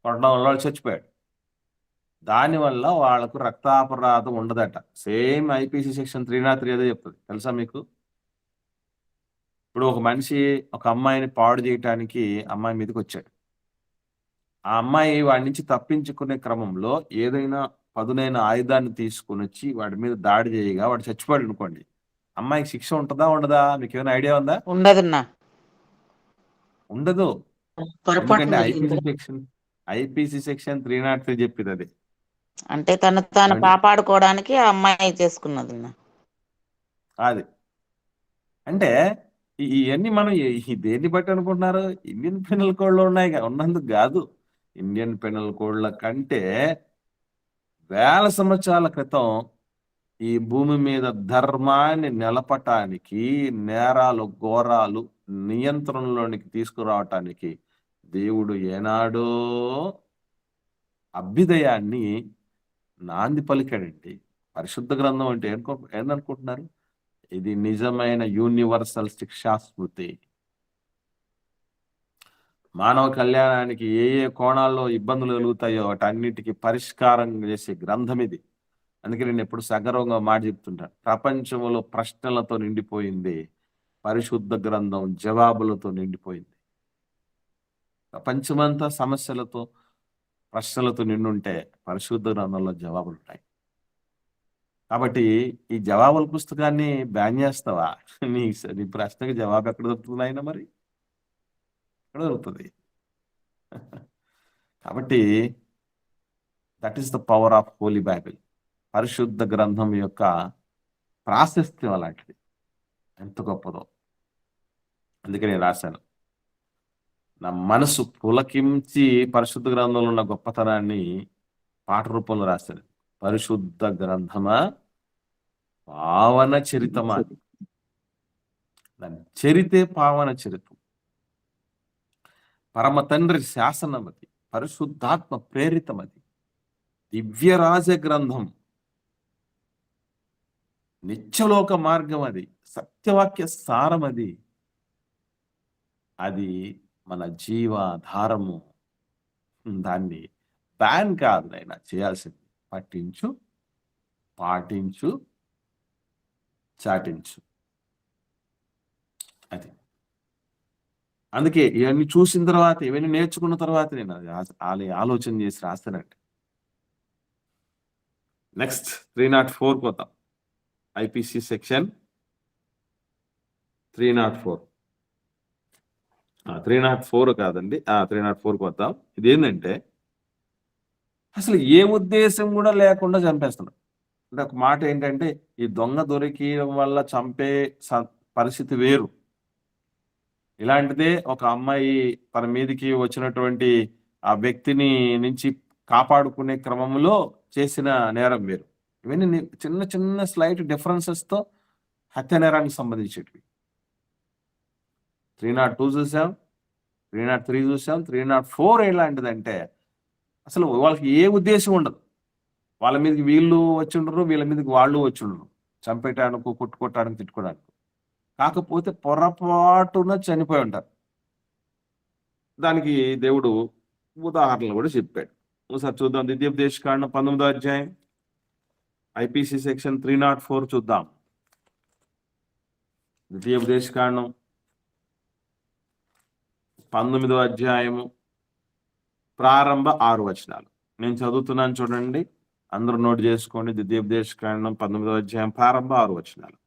Speaker 1: కొట్టడం వల్ల వాడు చచ్చిపోయాడు. దానివల్ల వాళ్ళకు రక్తాపరాధం ఉండదట. సేమ్ ఐపీసీ సెక్షన్ 303 అదే చెప్తుంది. తెలుసా మీకు? ఇప్పుడు ఒక మనిషి ఒక అమ్మాయిని పాడు చేయటానికి అమ్మాయి మీదకి వచ్చాడు. ఆ అమ్మాయి వాడి నుంచి తప్పించుకునే క్రమంలో ఏదైనా పదునైన ఆయుధాన్ని తీసుకుని వచ్చి వాడి మీద దాడి చేయగా వాడు చచ్చిపోయాడు అనుకోండి, అమ్మాయికి శిక్ష ఉంటుందా ఉండదా? మీకు ఏమైనా ఐడియా ఉందా?
Speaker 2: ఉండదున్నా.
Speaker 1: ఉండదు.
Speaker 4: పొరపాటు
Speaker 1: ఎందుకంటే ఐపీసీ సెక్షన్ 303 చెప్పింది అది.
Speaker 2: అంటే తను కాపాడుకోవడానికి ఆ అమ్మాయి చేసుకున్నది.
Speaker 1: అది అంటే ఇవన్నీ మనం దేన్ని బట్టి అనుకుంటున్నారు? ఇండియన్ పెనల్ కోడ్లో ఉన్నాయి ఉన్నందుకు కాదు. ఇండియన్ పెనల్ కోడ్ల కంటే వేల సంవత్సరాల క్రితం ఈ భూమి మీద ధర్మాన్ని నిలపటానికి, నేరాలు ఘోరాలు నియంత్రణలోనికి తీసుకురావటానికి దేవుడు ఏనాడో అభ్యుదయాన్ని నాంది పలికాడండి. పరిశుద్ధ గ్రంథం అంటే ఏందనుకుంటున్నారు? ఇది నిజమైన యూనివర్సల్ శిక్షాస్మృతి. మానవ కళ్యాణానికి ఏ ఏ కోణాల్లో ఇబ్బందులు కలుగుతాయో వాటన్నిటికీ పరిష్కారం చేసే గ్రంథం ఇది. అందుకే నేను ఎప్పుడు సగర్వంగా మాట చెప్తుంటాను, ప్రపంచంలో ప్రశ్నలతో నిండిపోయింది, పరిశుద్ధ గ్రంథం జవాబులతో నిండిపోయింది. ప్రపంచమంతా సమస్యలతో ప్రశ్నలతో నిండుంటే పరిశుద్ధ గ్రంథంలో జవాబులు ఉంటాయి. కాబట్టి ఈ జవాబుల పుస్తకాన్ని బ్యాన్ చేస్తావా? నీ ప్రశ్నకి జవాబు ఎక్కడ దొరుకుతుంది అయినా? మరి ఎక్కడ దొరుకుతుంది? కాబట్టి that is the power of Holi Bible. పరిశుద్ధ గ్రంథం యొక్క ప్రాశస్త్యం అలాంటిది, ఎంత గొప్పదో. అందుకే నేను రాశాను, నా మనసు పులకించి పరిశుద్ధ గ్రంథంలో ఉన్న గొప్పతనాన్ని పాట రూపంలో రాశాను. పరిశుద్ధ గ్రంథమా పావన చరితమా, దాని చరితే పావన చరితం. పరమ తండ్రి శాసనమది, పరిశుద్ధాత్మ ప్రేరితమది, దివ్యరాజ గ్రంథం, నిత్యలోక మార్గం అది, సత్యవాక్య సారం అది. అది మన జీవాధారము. దాన్ని బ్యాన్ కాదు అయినా చేయాల్సింది, పట్టించు, పాటించు, చాటించు. అది అందుకే ఇవన్నీ చూసిన తర్వాత, ఇవన్నీ నేర్చుకున్న తర్వాత నేను ఆలోచన చేసి రాస్తానంటే. నెక్స్ట్ 304 పోతాం. ఐపీసీ సెక్షన్ 304 కాదండి, 304 పోతాం. ఇది ఏంటంటే అసలు ఏ ఉద్దేశం కూడా లేకుండా చంపేస్తున్నాడు. అంటే ఒక మాట ఏంటంటే, ఈ దొంగ దొరికియడం వల్ల చంపే పరిస్థితి వేరు. ఇలాంటిదే ఒక అమ్మాయి తన మీదకి వచ్చినటువంటి ఆ వ్యక్తిని నుంచి కాపాడుకునే క్రమంలో చేసిన నేరం వేరు. ఇవన్నీ చిన్న చిన్న స్లైట్ డిఫరెన్సెస్తో హత్య నేరానికి సంబంధించేటివి. 302 చూసాం, 303 చూసాం, 304 ఎలాంటిదంటే అసలు వాళ్ళకి ఏ ఉద్దేశం ఉండదు. వాళ్ళ మీదకి వీళ్ళు వచ్చి ఉండరు, వీళ్ళ మీదకి వాళ్ళు వచ్చి ఉండరు, చంపేయటానికి, కొట్టుకోవటానికి, తిట్టుకోవడానికి. కాకపోతే పొరపాటున చనిపోయి ఉంటారు. దానికి దేవుడు ఉదాహరణలు కూడా చెప్పాడు. ఒకసారి చూద్దాం. ద్వితీయోపదేశకాండం 19వ అధ్యాయం ఐపీసీ సెక్షన్ 304 చూద్దాం. ద్వితీయోపదేశకాండం 19వ అధ్యాయము ప్రారంభ 6 వచనాలు నేను చదువుతున్నాను, చూడండి, అందరూ నోట్ చేసుకోండి. ద్వితీయోపదేశకాండం 19వ అధ్యాయం ప్రారంభ 6 వచనాలు.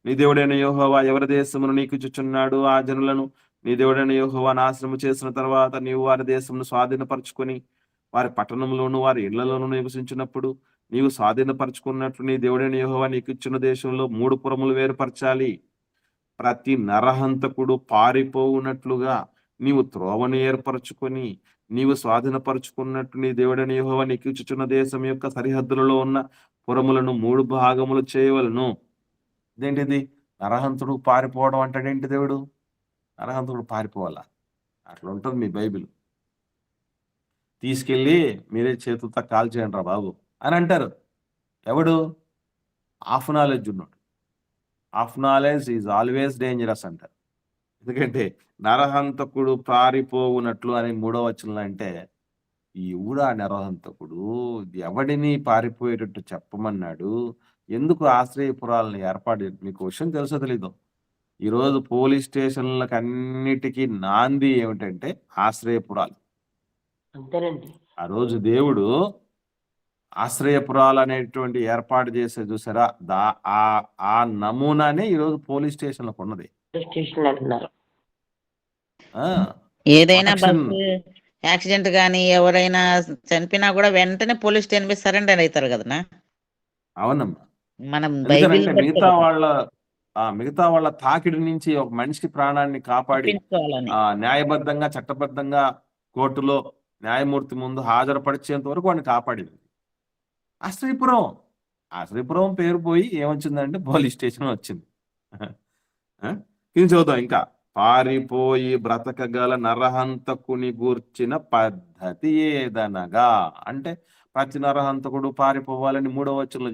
Speaker 1: నీ దేవుడైన యెహోవా ఎవరి దేశమును నీకు ఇచ్చుచున్నాడు, ఆ జనులను నీ దేవుడైన యెహోవా నాశనము చేసిన తర్వాత నీవు వారి దేశమును స్వాధీనపరచుకొని వారి పట్టణంలోను వారి ఇళ్లలోను నివసించినప్పుడు నీవు స్వాధీనపరచుకున్నట్లు నీ దేవుడైన యెహోవా నీకు ఇచ్చిన దేశంలో 3 పురములు వేరుపరచాలి. ప్రతి నరహంతకుడు పారిపోవునట్లుగా నీవు త్రోవను ఏర్పరచుకొని నీవు స్వాధీనపరచుకున్నట్టు నీ దేవుడైన యెహోవా నీకు ఇచ్చుచున్న దేశం యొక్క సరిహద్దులలో ఉన్న పురములను 3 భాగములు చేయవలను. ఇదేంటిది? నరహంతుడు పారిపోవడం అంటాడేంటి దేవుడు? నరహంతుడు పారిపోవాలా? అట్లా ఉంటుంది మీ బైబిల్. తీసుకెళ్ళి మీరే చేతులతో కాల్ చేయండి రా బాబు అని అంటారు. ఎవడు? హాఫ్ నాలెడ్జ్ ఉన్నాడు. Half knowledge is always dangerous అంటారు. ఎందుకంటే నరహంతకుడు పారిపోవునట్లు అని 3వ వచనంలో అంటే ఎవడా నరహంతకుడు? ఎవడిని పారిపోయేటట్టు చెప్పమన్నాడు? ఎందుకు ఆశ్రయపురాలను ఏర్పాటు? మీకు విషయం తెలుసో తెలీదు, ఈరోజు పోలీస్ స్టేషన్లకు అన్నిటికీ నాంది ఏమిటంటే ఆశ్రయపురాలు.
Speaker 4: అంతేనండి.
Speaker 1: ఆ రోజు దేవుడు ఆశ్రయపురాలు అనేటువంటి ఏర్పాటు చేసే చూసారా, ఆ నమూనానే ఈరోజు పోలీస్ స్టేషన్లకు ఉన్నది.
Speaker 4: స్టేషన్ అంటున్నారు.
Speaker 2: ఏదైనా
Speaker 1: ప్రొటెక్షన్.
Speaker 2: బస్సు యాక్సిడెంట్ గానీ ఎవరైనా చనిపోయినా కూడా వెంటనే పోలీస్ స్టేషన్ మీద సరెండర్ అవుతారు కదనా.
Speaker 1: అవునమ్మా.
Speaker 2: మనం బైబిల్
Speaker 1: ఎందుకనంటే మిగతా వాళ్ళ తాకిడి నుంచి ఒక మనిషి ప్రాణాన్ని కాపాడి
Speaker 2: తప్పించుకోవాలని.
Speaker 1: న్యాయబద్ధంగా చట్టబద్ధంగా కోర్టులో న్యాయమూర్తి ముందు హాజరుపరిచేంత వరకు వాడిని కాపాడింది ఆశ్రయపురం పేరు పోయి ఏమొచ్చిందంటే పోలీస్ స్టేషన్ వచ్చింది. ఇది చూద్దాం ఇంకా. పారిపోయి బ్రతకగల నరహంతకుని గూర్చిన పద్ధతి ఏదనగా అంటే ప్రతి నరహంతకుడు పారిపోవాలని 3వ వచనంలో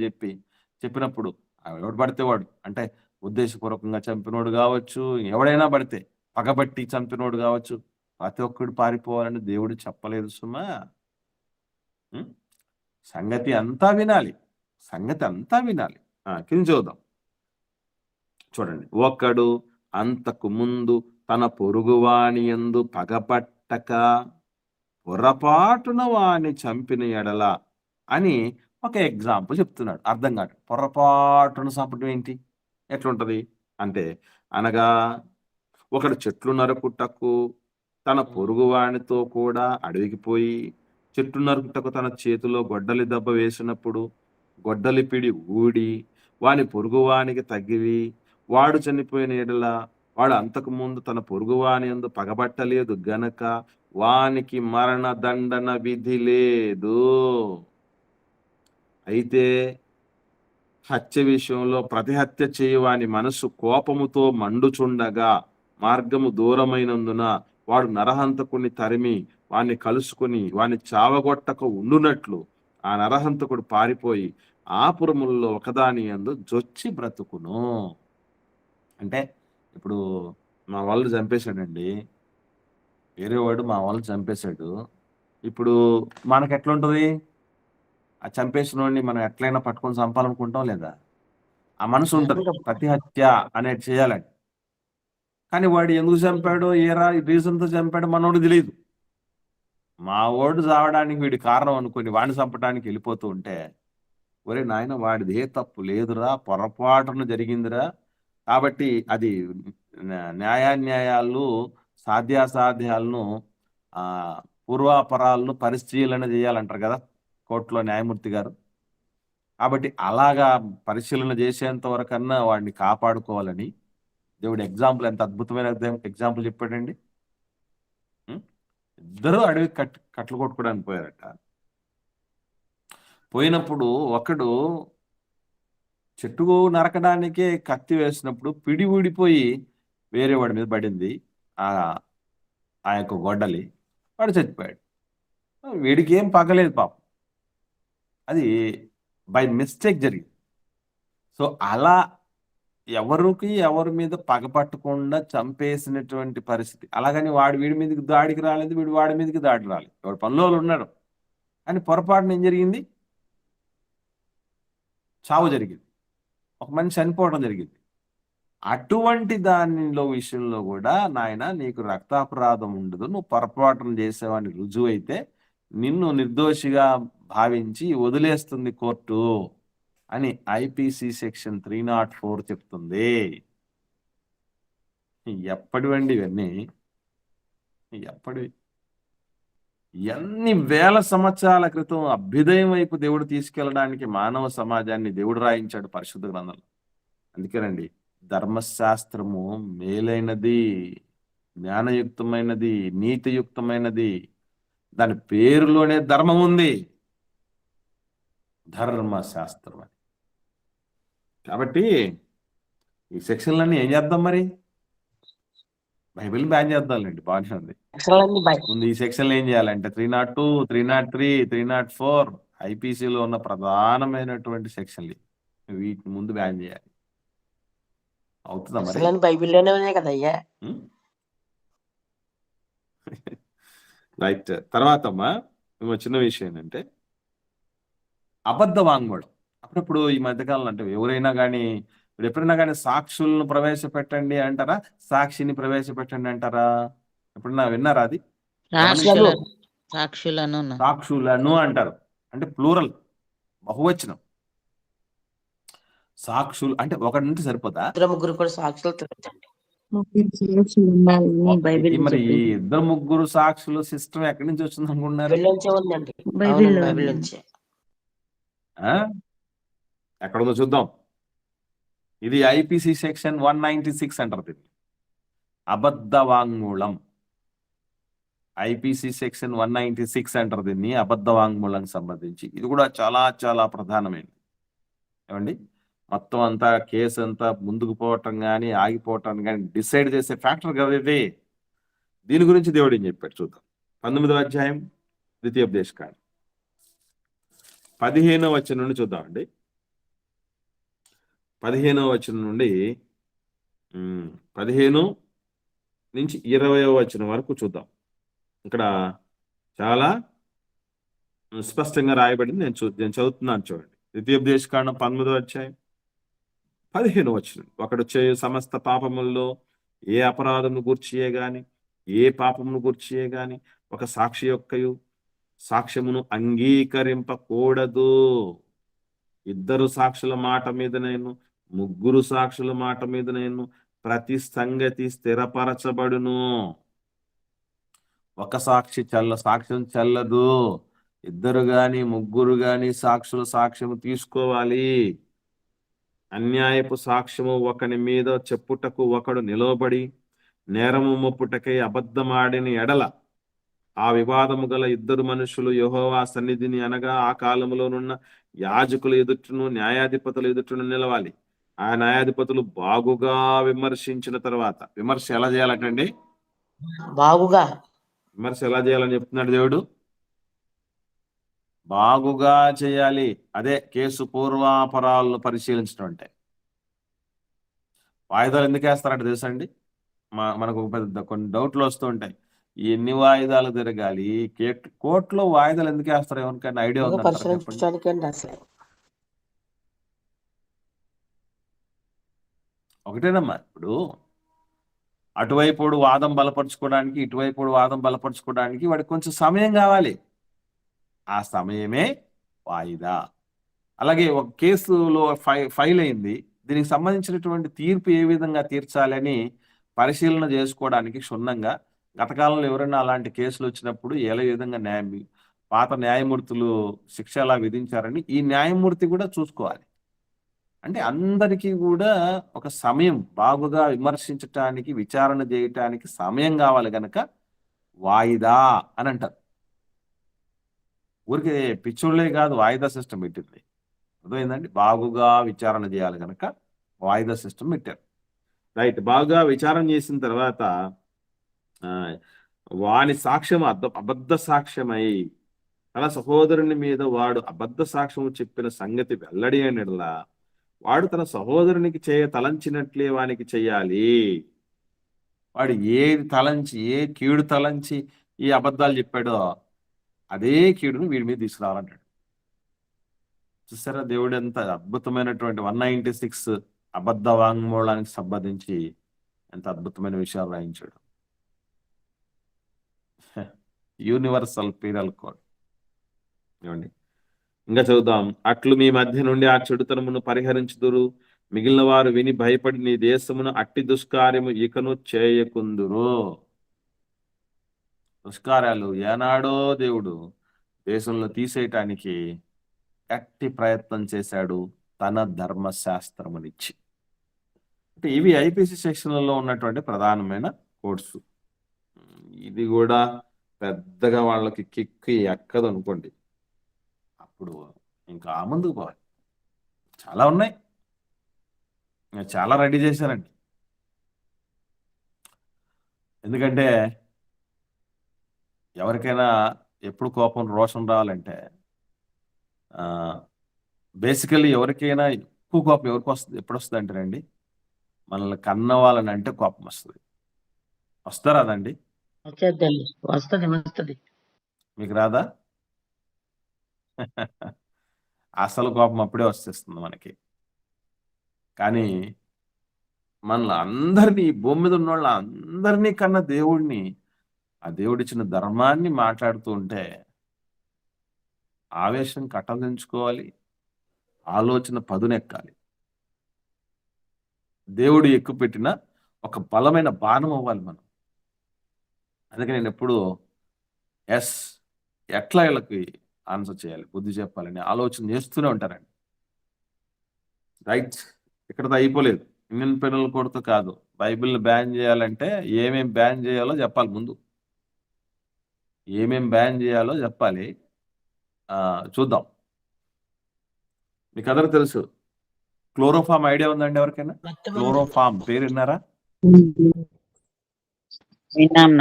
Speaker 1: చెప్పినప్పుడు ఎవడు పడితే వాడు, అంటే ఉద్దేశపూర్వకంగా చంపినోడు కావచ్చు, ఎవడైనా పడితే పగబట్టి చంపినోడు కావచ్చు, ప్రతి ఒక్కడు పారిపోవాలని దేవుడు చెప్పలేదు సుమా. సంగతి అంతా వినాలి. కింద చూద్దాం, చూడండి. ఒకడు అంతకు ముందు తన పొరుగువాని యందు పగపట్టక పొరపాటున వాని చంపిన ఎడల అని ఒక ఎగ్జాంపుల్ చెప్తున్నాడు. అర్థం కాదు. పొరపాటున చంపడం ఏంటి? ఎట్లుంటది అంటే, అనగా ఒకడు చెట్లు నరుకుటకు తన పొరుగువానితో కూడా అడవికి పోయి చెట్టు నరుకుటకు తన చేతిలో గొడ్డలి దెబ్బ వేసినప్పుడు గొడ్డలి పిడి ఊడి వాని పొరుగువానికి తగిలి వాడు చనిపోయిన ఎడల వాడు అంతకు ముందు తన పొరుగువాని యందు పగబట్టలేదు గనక వానికి మరణ దండన విధి లేదు. అయితే హత్య విషయంలో ప్రతిహత్య చేయవాని మనసు కోపముతో మండుచుండగా మార్గము దూరమైనందున వాడు నరహంతకుని తరిమి వాణ్ణి కలుసుకుని వాని చావగొట్టక ఉండునట్లు ఆ నరహంతకుడు పారిపోయి ఆ పురములలో ఒకదాని యందు జొచ్చి బ్రతుకును. అంటే ఇప్పుడు మా వాళ్ళు చంపేశాడండి, వేరే వాడు మా వాళ్ళు చంపేశాడు. ఇప్పుడు మనకు ఎట్లుంటది? ఆ చంపేసిన వాడిని మనం ఎట్లయినా పట్టుకొని చంపాలనుకుంటాం లేదా? ఆ మనసు ఉంటుంది ప్రతి హత్య అనేది చేయాలని. కానీ వాడు ఎందుకు చంపాడో ఏ రీజన్తో చంపాడో మనోడు తెలియదు. మా ఓడు చావడానికి వీడి కారణం అనుకుని వాడిని చంపడానికి వెళ్ళిపోతూ ఉంటే, ఒరే నాయన వాడిది ఏ తప్పు లేదురా, పొరపాటున జరిగిందిరా. కాబట్టి అది న్యాయాన్యాయాలు సాధ్యాసాధ్యాలను పూర్వాపరాలను పరిశీలన చేయాలంటారు కదా కోర్టులో న్యాయమూర్తి గారు. కాబట్టి అలాగా పరిశీలన చేసేంత వరకన్నా వాడిని కాపాడుకోవాలని దేవుడు ఎగ్జాంపుల్, ఎంత అద్భుతమైన ఎగ్జాంపుల్ చెప్పాడండి. ఇద్దరు అడవి కట్లు కొట్టుకోవడానికి పోయారట. పోయినప్పుడు ఒకడు చెట్టు నరకడానికే కత్తి వేసినప్పుడు పిడి ఊడిపోయి వేరే వాడి మీద పడింది ఆ యొక్క గొడ్డలి. వాడు చచ్చిపోయాడు. వీడికి ఏం పగలేదు పాపం, అది బై మిస్టేక్ జరిగింది. సో అలా ఎవరి మీద పగపట్టకుండా చంపేసినటువంటి పరిస్థితి. అలాగని వాడు వీడి మీదకి దాడికి రాలేదు, వీడు వాడి మీదకి దాడి రాలేదు. వాడు పనిలో ఉన్నాడు. కానీ పొరపాటున ఏం జరిగింది? చావు జరిగింది, ఒక మనిషి చనిపోవడం జరిగింది. అటువంటి దానిలో విషయంలో కూడా నాయన నీకు రక్తాపరాధం ఉండదు, నువ్వు పొరపాటున చేసావని రుజువు అయితే నిన్ను నిర్దోషిగా భావించి వదిలేస్తుంది కోర్టు అని ఐపీసీ సెక్షన్ 304 చెప్తుంది. ఎప్పటివండి ఇవన్నీ? ఎప్పటివి? ఎన్ని వేల సంవత్సరాల క్రితం అభ్యుదయం వైపు దేవుడు తీసుకెళ్ళడానికి మానవ సమాజాన్ని దేవుడు రాయించాడు పరిశుద్ధ గ్రంథంలో. అందుకేనండి ధర్మశాస్త్రము మేలైనది, జ్ఞానయుక్తమైనది, నీతియుక్తమైనది. దాని పేరులోనే ధర్మం ఉంది, ధర్మశాస్త్రం అని. కాబట్టి ఈ సెక్షన్లన్నీ ఏం చేద్దాం మరి? బైబిల్ బ్యాన్ చేద్దాంలేండి, బాగానే ఉంది.
Speaker 4: అసలు
Speaker 1: ముందు ఈ సెక్షన్లు ఏం చేయాలంటే 302, 303, 304 ఐపీసీలో ఉన్న ప్రధానమైనటువంటి సెక్షన్లు వీటిని ముందు బ్యాన్ చేయాలి. అవుతుందా మరి?
Speaker 4: అసలు బైబిల్లోనే ఉన్నాయి కదయ్యా.
Speaker 1: రైట్. తర్వాత అమ్మా చిన్న విషయం ఏంటంటే అబద్ధ వాంగ్మూలం. అప్పుడప్పుడు ఈ మధ్యకాలంలో అంటే ఎవరైనా కానీ ఇప్పుడు ఎప్పుడైనా కానీ సాక్షులను ప్రవేశపెట్టండి అంటారా, సాక్షిని ప్రవేశపెట్టండి అంటారా? ఎప్పుడన్నా విన్నారా అది? సాక్షులను అంటారు, అంటే ప్లూరల్, బహువచనం. సాక్షులు అంటే ఒకటి నుండి సరిపోతా?
Speaker 4: ఇద్దరు ముగ్గురు కూడా సాక్షులు తిరగండి.
Speaker 1: మరి ఈ ఇద్దరు ముగ్గురు సాక్షులు సిస్టమ్ ఎక్కడి నుంచి వచ్చింది అనుకుంటున్నారు?
Speaker 4: బైబిల్లోంచే ఉందండి. బైబిల్ నుంచే.
Speaker 1: ఎక్కడుందో చూద్దాం. ఇది ఐపీసీ సెక్షన్ 196 అంటారు దీన్ని, అబద్ధ వాంగ్మూలం. ఐపీసీ సెక్షన్ 196 అంటారు దీన్ని, అబద్ధ వాంగ్మూలానికి సంబంధించి. ఇది కూడా చాలా చాలా ప్రధానమైనది. ఏమండి, మొత్తం అంతా కేసు అంతా ముందుకు పోవటం కానీ ఆగిపోవటం కానీ డిసైడ్ చేసే ఫ్యాక్టర్ కదా ఇది. దీని గురించి దేవుడు ఏం చెప్పాడు చూద్దాం. 19వ అధ్యాయం ద్వితీయోపదేశకాండం 15వ వచనం నుండి చూద్దామండి. 15వ వచనం నుండి 15 నుంచి 20వ వచనం వరకు చూద్దాం. ఇక్కడ చాలా స్పష్టంగా రాయబడింది. నేను చదువుతున్నాను చూడండి. ద్వితీయోపదేశకాండం 19వ అధ్యాయం 15వ వచనం. ఒకడు చేయు సమస్త పాపముల్లో ఏ అపరాధమును గూర్చియే గాని ఏ పాపమును గూర్చియే గాని ఒక సాక్షి యొక్కయు సాక్ష్యమును అంగీకరింపకూడదు. 2 సాక్షుల మాట మీద నేను 3 సాక్షుల మాట మీద నేను ప్రతి సంగతి స్థిరపరచబడును. ఒక సాక్షి సాక్ష్యం చెల్లదు, 2 గాని 3 గాని సాక్షుల సాక్ష్యము తీసుకోవాలి. అన్యాయపు సాక్ష్యము ఒకని మీద చెప్పుటకు ఒకడు నిలవబడి నేరము మొప్పుటకై అబద్ధమాడిన ఎడల ఆ వివాదము గల 2 మనుషులు యెహోవా సన్నిధిని అనగా ఆ కాలములోనున్న యాజకుల ఎదుటను న్యాయాధిపతుల ఎదుటను నిలవాలి. ఆ న్యాయాధిపతులు బాగుగా విమర్శించిన తర్వాత, విమర్శ ఎలా చేయాలంటండి?
Speaker 4: బాగుగా
Speaker 1: విమర్శ ఎలా చేయాలని చెప్తున్నాడు దేవుడు? బాగుగా చేయాలి. అదే కేసు పూర్వాపరాలను పరిశీలించడం అంటే. వాయిదాలు ఎందుకు వేస్తారంటే తెలుసా అండి? మనకు పెద్ద కొన్ని డౌట్లు వస్తూ ఉంటాయి. ఎన్ని వాయిదాలు తిరగాలి, కోర్టులో వాయిదాలు ఎందుకు వేస్తారు? ఎవరికైనా ఐడియా
Speaker 4: పరిశీలించడానికి అసలు
Speaker 1: ఒకటేనమ్మా. ఇప్పుడు అటువైపు వాదం బలపరుచుకోవడానికి ఇటువైపు వాదం బలపరుచుకోవడానికి వాడికి కొంచెం సమయం కావాలి. ఆ సమయమే వాయిదా. అలాగే ఒక కేసులో ఫైల్ అయింది, దీనికి సంబంధించినటువంటి తీర్పు ఏ విధంగా తీర్చాలని పరిశీలన చేసుకోవడానికి క్షుణ్ణంగా గతకాలంలో ఎవరైనా అలాంటి కేసులు వచ్చినప్పుడు ఏ విధంగా పాత న్యాయమూర్తులు శిక్ష ఎలా విధించారని ఈ న్యాయమూర్తి కూడా చూసుకోవాలి. అంటే అందరికీ కూడా ఒక సమయం, బాగుగా విమర్శించటానికి, విచారణ చేయటానికి సమయం కావాలి గనక వాయిదా అని అంటారు. ఊరికే పిచ్చోళ్లే కాదు వాయిదా సిస్టమ్ పెట్టింది, అర్థమైందండి? బాగుగా విచారణ చేయాలి కనుక వాయిదా సిస్టమ్ పెట్టారు. రైట్. బాగా విచారణ చేసిన తర్వాత వాని సాక్ష్యం అబద్ధ సాక్ష్యమై తన సహోదరుని మీద వాడు అబద్ధ సాక్ష్యము చెప్పిన సంగతి వెల్లడి అనేలా వాడు తన సహోదరునికి తలంచినట్లే వానికి చెయ్యాలి. వాడు ఏ కీడు తలంచి ఈ అబద్ధాలు చెప్పాడో అదే కీడును వీడి మీద తీసుకురావాలంటాడు. చూసారా దేవుడు ఎంత అద్భుతమైనటువంటి 196 అబద్ధ వాంగ్మూలానికి సంబంధించి ఎంత అద్భుతమైన విషయాలు రాయించాడు. Universal penal code. ఏమండి ఇంకా చదువుదాం. అట్లు మీ మధ్య నుండి ఆ చెడుతనమును పరిహరించుదురు, మిగిలిన వారు విని భయపడి నీ దేశమును అట్టి దుష్కార్యము ఇకను చేయకుందురు. దుష్కార్యాలు ఏనాడో దేవుడు దేశంలో తీసేయటానికి గట్టి ప్రయత్నం చేశాడు తన ధర్మశాస్త్రమునిచ్చి. అంటే ఇవి ఐపీసీ సెక్షన్లలో ఉన్నటువంటి ప్రధానమైన కోర్సు. ఇది కూడా పెద్దగా వాళ్ళకి కిక్కు ఎక్కదు అనుకోండి, అప్పుడు ఇంకా ముందుకు పోవాలి. చాలా ఉన్నాయి, చాలా రెడీ చేశారండి. ఎందుకంటే ఎవరికైనా ఎప్పుడు కోపం రోషం రావాలంటే బేసికల్లీ ఎవరికైనా ఎక్కువ కోపం ఎవరికి వస్తుంది, ఎప్పుడు వస్తుంది అంటేనండి, మనల్ని కన్న వాళ్ళని అంటే కోపం వస్తుంది. వస్తారా అదండి?
Speaker 4: వస్తుంది.
Speaker 1: మీకు రాదా? అసలు కోపం అప్పుడే వచ్చేస్తుంది మనకి. కానీ మనల్ని అందరినీ, భూమి మీద ఉన్న వాళ్ళ అందరినీ కన్నా దేవుడిని, ఆ దేవుడిచ్చిన ధర్మాన్ని మాట్లాడుతూ ఉంటే ఆవేశం కట్టదించుకోవాలి, ఆలోచన పదునెక్కాలి. దేవుడు ఎక్కుపెట్టిన ఒక బలమైన బాణం అవ్వాలి మనం. అందుకే నేను ఎప్పుడు ఎట్లా వీళ్ళకి ఆన్సర్ చేయాలి, బుద్ధి చెప్పాలని ఆలోచన చేస్తూనే ఉంటానండి. రైట్, ఇక్కడతో అయిపోలేదు. ఇండియన్ పెనల్ కోడ్తో కాదు, బైబిల్ని బ్యాన్ చేయాలంటే ఏమేం బ్యాన్ చేయాలో చెప్పాలి. ముందు ఏమేం బ్యాన్ చేయాలో చెప్పాలి. చూద్దాం. మీకు అందరూ తెలుసు, క్లోరోఫామ్ ఐడియా ఉందండి ఎవరికైనా? క్లోరోఫామ్ పేరు విన్నారా?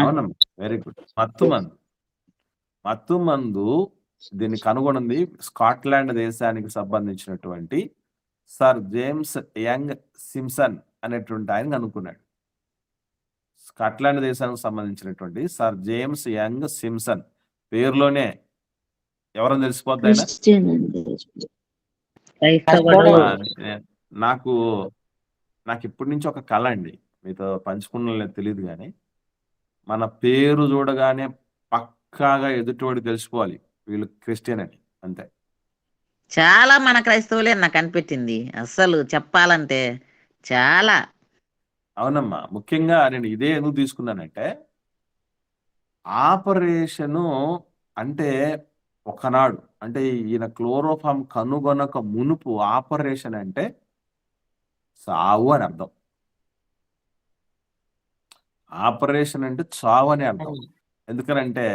Speaker 1: అవునమ్మా, వెరీ గుడ్. మత్తు మందు దీన్ని కనుగొన్నది స్కాట్లాండ్ దేశానికి సంబంధించినటువంటి సర్ జేమ్స్ యంగ్ సిమ్సన్ అనేటువంటి ఆయన కనుక్కున్నాడు. స్కాట్లాండ్ దేశానికి సంబంధించినటువంటి సర్ జేమ్స్ యంగ్ సిమ్సన్ పేరులోనే ఎవరని తెలిసిపోద్ది ఆయన. నాకు ఇప్పటి నుంచి ఒక కళ అండి, మీతో పంచుకున్న తెలియదు కానీ, మన పేరు చూడగానే పక్కాగా ఎదుటివాడు తెలిసిపోవాలి వీళ్ళు క్రిస్టియన్ అని, అంతే.
Speaker 2: చాలా మన క్రైస్తవులే నాకు అనిపెట్టింది అసలు చెప్పాలంటే. చాలా
Speaker 1: అవునమ్మా. ముఖ్యంగా నేను ఇదే ఎందుకు తీసుకున్నానంటే, ఆపరేషను అంటే ఒకనాడు, అంటే ఈయన క్లోరోఫామ్ కనుగొనక మునుపు ఆపరేషన్ అంటే సావు అని అర్థం. ఆపరేషన్ అంటే చావు అని అర్థం. ఎందుకనంటే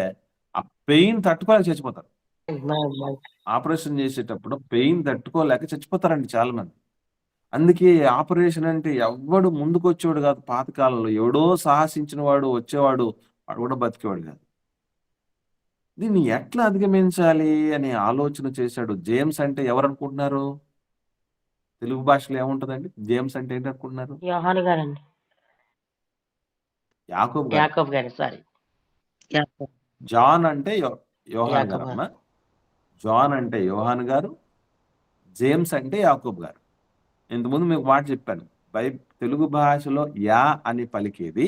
Speaker 1: ఆ పెయిన్ తట్టుకోలేక చచ్చిపోతారు. ఆపరేషన్ చేసేటప్పుడు పెయిన్ తట్టుకోలేక చచ్చిపోతారండి చాలా మంది. అందుకే ఆపరేషన్ అంటే ఎవడు ముందుకు వచ్చేవాడు కాదు. పాతకాలంలో ఎవడో సాహసించిన వాడు వచ్చేవాడు, వాడు కూడా బతికేవాడు కాదు. దీన్ని ఎట్లా అధిగమించాలి అని ఆలోచన చేశాడు. జేమ్స్ అంటే ఎవరు అనుకుంటున్నారు? తెలుగు భాషలో ఏముంటదండి? జేమ్స్ అంటే ఏంటి అనుకుంటున్నారు?
Speaker 4: యోహాను గారండి.
Speaker 1: యాకోబు గారు.
Speaker 4: సారీ,
Speaker 1: జాన్ అంటే యోహాన్ గారు అమ్మా. జాన్ అంటే యోహాన్ గారు, జేమ్స్ అంటే యాకోబు గారు. ఇంతకుముందు మీకు మాట చెప్పాను, తెలుగు భాషలో యా అని పలికేది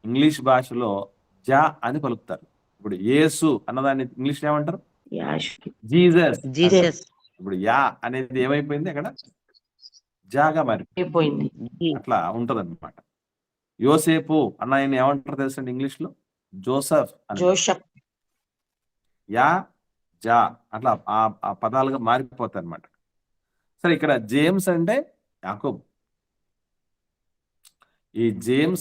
Speaker 1: ఇంగ్లీష్ భాషలో జా అని పలుకుతారు. ఇప్పుడు యేసు అన్నదాన్ని ఇంగ్లీష్ ఏమంటారు? జీసస్. ఇప్పుడు యా అనేది ఏమైపోయింది, అక్కడ జాగా మారిపోయింది. అట్లా ఉంటది అనమాట. యోసేపు అన్న ఆయన ఏమంటారు తెలుసండి ఇంగ్లీష్ లో? జోసెఫ్. యా జా అట్లా ఆ పదాలుగా మారిపోతాయి అనమాట. సరే, ఇక్కడ జేమ్స్ అంటే యాకోబు. ఈ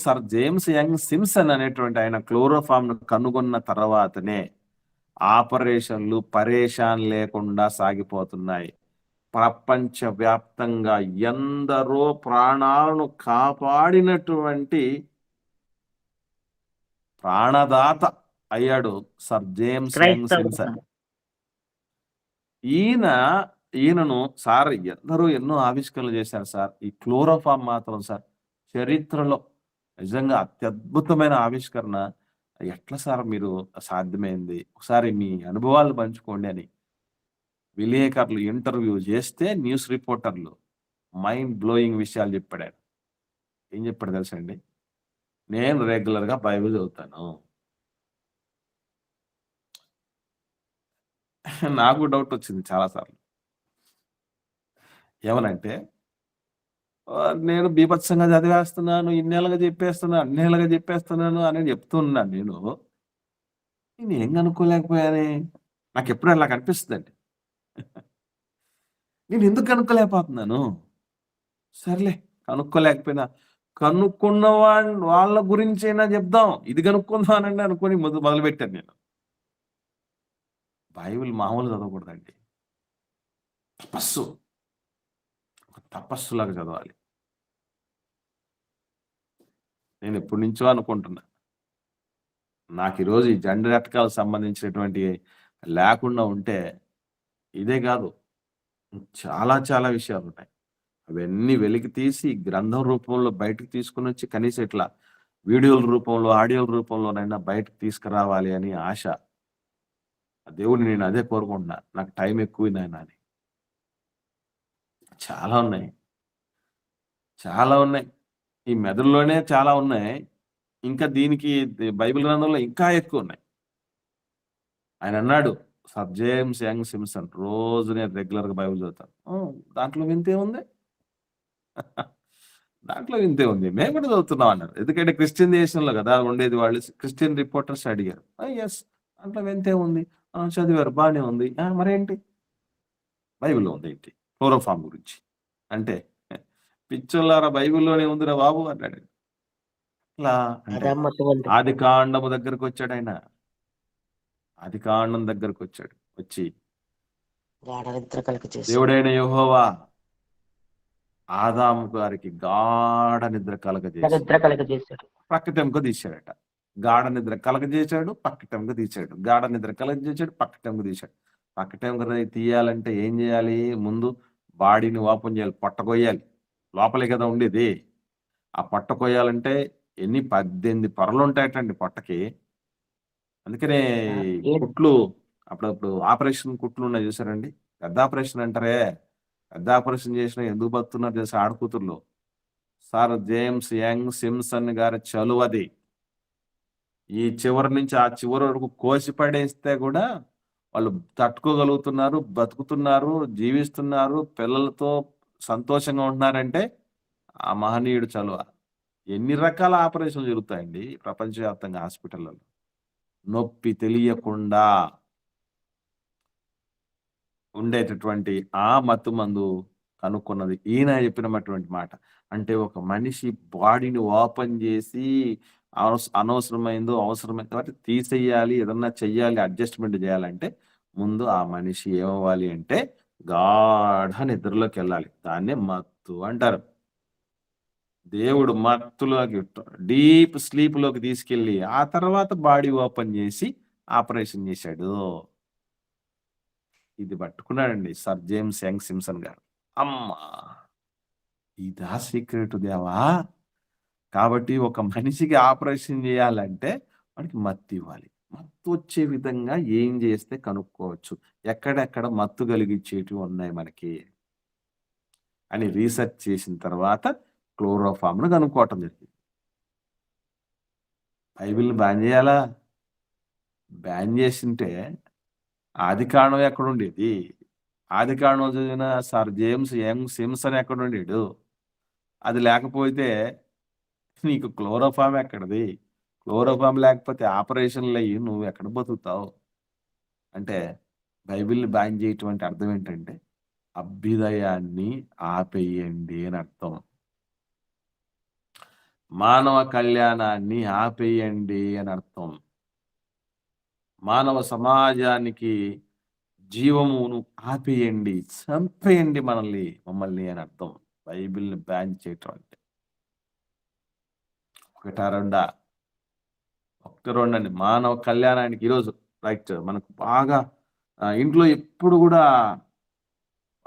Speaker 1: సర్ జేమ్స్ యంగ్ సిమ్సన్ అనేటువంటి ఆయన క్లోరోఫామ్ ను కనుగొన్న తర్వాతనే ఆపరేషన్లు పరేషాన్ లేకుండా సాగిపోతున్నాయి. ప్రపంచ వ్యాప్తంగా ఎందరో ప్రాణాలను కాపాడినటువంటి ప్రాణదాత అయ్యాడు సర్ జేమ్స్ యంగ్ సిమ్సన్. ఈయనను సార్ ఎందరో ఎన్నో ఆవిష్కరణలు చేశారు సార్. ఈ క్లోరోఫామ్ మాత్రం సార్ చరిత్రలో నిజంగా అత్యద్భుతమైన ఆవిష్కరణ. ఎట్లా సార్ మీరు సాధ్యమైంది, ఒకసారి మీ అనుభవాలు పంచుకోండి అని విలేకరులు ఇంటర్వ్యూ చేస్తే న్యూస్ రిపోర్టర్లు మైండ్ బ్లోయింగ్ విషయాలు చెప్పాడు ఆయన. ఏం చెప్పాడు తెలుసా అండి? నేను రెగ్యులర్గా బైబిల్ చదువుతాను. నాకు డౌట్ వచ్చింది చాలాసార్లు. ఏమనంటే నేను బీభత్సంగా చదివేస్తున్నాను, ఇన్నేళ్ళగా చెప్పేస్తున్నాను, అన్నేళ్ళగా చెప్పేస్తున్నాను అని చెప్తున్నాను నేను. నేను ఏం కనుక్కోలేకపోయానే? నాకు ఎప్పుడు అలా కనిపిస్తుందండి. నేను ఎందుకు కనుక్కోలేకపోతున్నాను? సర్లే కనుక్కోలేకపోయినా కనుక్కున్న వాళ్ళ గురించైనా చెప్దాం, ఇది కనుక్కుందానండి అనుకుని మొదలుపెట్టాను నేను. బైబిల్ మామూలు చదవకూడదండి, తపస్సు, ఒక తపస్సులాగా చదవాలి. నేను ఎప్పటి నుంచో అనుకుంటున్నా, నాకు ఈరోజు ఈ జెండర్ ఎటకాలకు సంబంధించినటువంటి లేకుండా ఉంటే ఇదే కాదు, చాలా చాలా విషయాలు ఉంటాయి. అవన్నీ వెలికి తీసి గ్రంథం రూపంలో బయటకు తీసుకుని వచ్చి కనీసం ఇట్లా వీడియోల రూపంలో, ఆడియోల రూపంలోనైనా బయటకు తీసుకురావాలి అని ఆశ. దేవుడిని నేను అదే కోరుకుంటున్నా, నాకు టైం ఎక్కువైనా అని. చాలా ఉన్నాయి, చాలా ఉన్నాయి. ఈ మెదడులోనే చాలా ఉన్నాయి, ఇంకా దీనికి బైబిల్ గ్రంథంలో ఇంకా ఎక్కువ ఉన్నాయి. ఆయన అన్నాడు, సర్ జేమ్స్ యంగ్ సిమ్సన్, రోజు నేను రెగ్యులర్గా బైబిల్ చదువుతాను. దాంట్లో వింతే ఉంది, దాంట్లో వింతే ఉంది, మేము కూడా చదువుతున్నాం అన్నారు. ఎందుకంటే క్రిస్టియన్ దేశంలో కదా ఉండేది, వాళ్ళు క్రిస్టియన్ రిపోర్టర్స్ అడిగారు. ఎస్, దాంట్లో వింతే ఉంది, చదివారు, బాగానే ఉంది, మరేంటి బైబిల్లో ఉంది ఏంటి క్లోరోఫామ్ గురించి అంటే, పిచ్చోళ్ళారా బైబిల్లోనే ఉందిరా బాబు అన్నాడు. ఇట్లా అంటే ఆది కాండము దగ్గరకు వచ్చాడు ఆయన, ఆది కాండం దగ్గరకు వచ్చాడు. వచ్చి దేవుడైన యెహోవా ఆదాము గారికి గాఢ నిద్ర కలగజేశాడు, పక్కటెంక తీశాడట. గాఢ నిద్ర కలగజేశాడు, పక్కటెంక తీశాడు. గాఢ నిద్ర కలగజేశాడు, పక్కటెంక తీశాడు. పక్కటెంక తీయాలంటే ఏం చేయాలి? ముందు బాడీని ఓపెన్ చేయాలి, పొట్ట కొయ్యాలి. లోపలే కదా ఉండేది. ఆ పొట్ట కొయ్యాలంటే ఎన్ని 18 పొరలు ఉంటాయటండి పొట్టకి. అందుకనే కుట్లు, అప్పుడప్పుడు ఆపరేషన్ కుట్లు ఉన్నాయి చూసారండి, పెద్ద ఆపరేషన్ అంటారే, పెద్ద ఆపరేషన్ చేసిన ఎందుకు బతున్నారు చేసి ఆడకూతుర్లు. సార్ జేమ్స్ యంగ్ సిమ్సన్ గారి చలువది. ఈ చివరి నుంచి ఆ చివరి వరకు కోసి పడేస్తే కూడా వాళ్ళు తట్టుకోగలుగుతున్నారు, బతుకుతున్నారు, జీవిస్తున్నారు, పిల్లలతో సంతోషంగా ఉంటున్నారంటే ఆ మహనీయుడు చలువ. ఎన్ని రకాల ఆపరేషన్లు జరుగుతాయండి ప్రపంచవ్యాప్తంగా హాస్పిటల్లో, నొప్పి తెలియకుండా ఉండేటటువంటి ఆ మత్తు మందు కనుక్కున్నది ఈయన చెప్పినటువంటి మాట. అంటే ఒక మనిషి బాడీని ఓపెన్ చేసి అనవసరమైందో అవసరమైందో వాటి తీసేయాలి, ఏదన్నా చెయ్యాలి, అడ్జస్ట్మెంట్ చేయాలంటే ముందు ఆ మనిషి ఏమవ్వాలి అంటే గాఢ నిద్రలోకి వెళ్ళాలి. దాన్నే మత్తు అంటారు. దేవుడు మత్తులోకి, డీప్ స్లీప్ లోకి తీసుకెళ్ళి ఆ తర్వాత బాడీ ఓపెన్ చేసి ఆపరేషన్ చేశాడు. ఇది పట్టుకున్నాడండి సర్ జేమ్స్ యంగ్ సిమ్సన్ గారు. అమ్మా, ఇదా సీక్రెట్ దేవా! కాబట్టి ఒక మనిషికి ఆపరేషన్ చేయాలంటే వాడికి మత్తు ఇవ్వాలి. మత్తు వచ్చే విధంగా ఏం చేస్తే కనుక్కోవచ్చు, ఎక్కడెక్కడ మత్తు కలిగించేటివి ఉన్నాయి మనకి అని రీసెర్చ్ చేసిన తర్వాత క్లోరోఫామ్ను కనుక్కోవటం జరిగింది. బైబిల్ని బ్యాన్ చేయాలా? బ్యాన్ చేసింటే ఆది కాండం ఎక్కడుండేది? ఆది కాండం చదివిన సర్ జేమ్స్ యంగ్ సిమ్సన్ ఎక్కడుండేడు? అది లేకపోతే నీకు క్లోరోఫామ్ ఎక్కడది? క్లోరోఫామ్ లేకపోతే ఆపరేషన్లు అయ్యి నువ్వు ఎక్కడ బతుకుతావు? అంటే బైబిల్ని బ్యాన్ చేయటం అంటే అర్థం ఏంటంటే అభ్యుదయాన్ని ఆపేయండి అని అర్థం. మానవ కళ్యాణాన్ని ఆపేయండి అని అర్థం. మానవ సమాజానికి జీవమును ఆపేయండి, చంపేయండి మమ్మల్ని అని అర్థం బైబిల్ని బ్యాన్ చేయటం అంటే. ఒకటా రెండా? ఒక్క రెండండి. మానవ కళ్యాణానికి ఈరోజు రైట్ మనకు బాగా ఇంట్లో ఎప్పుడు కూడా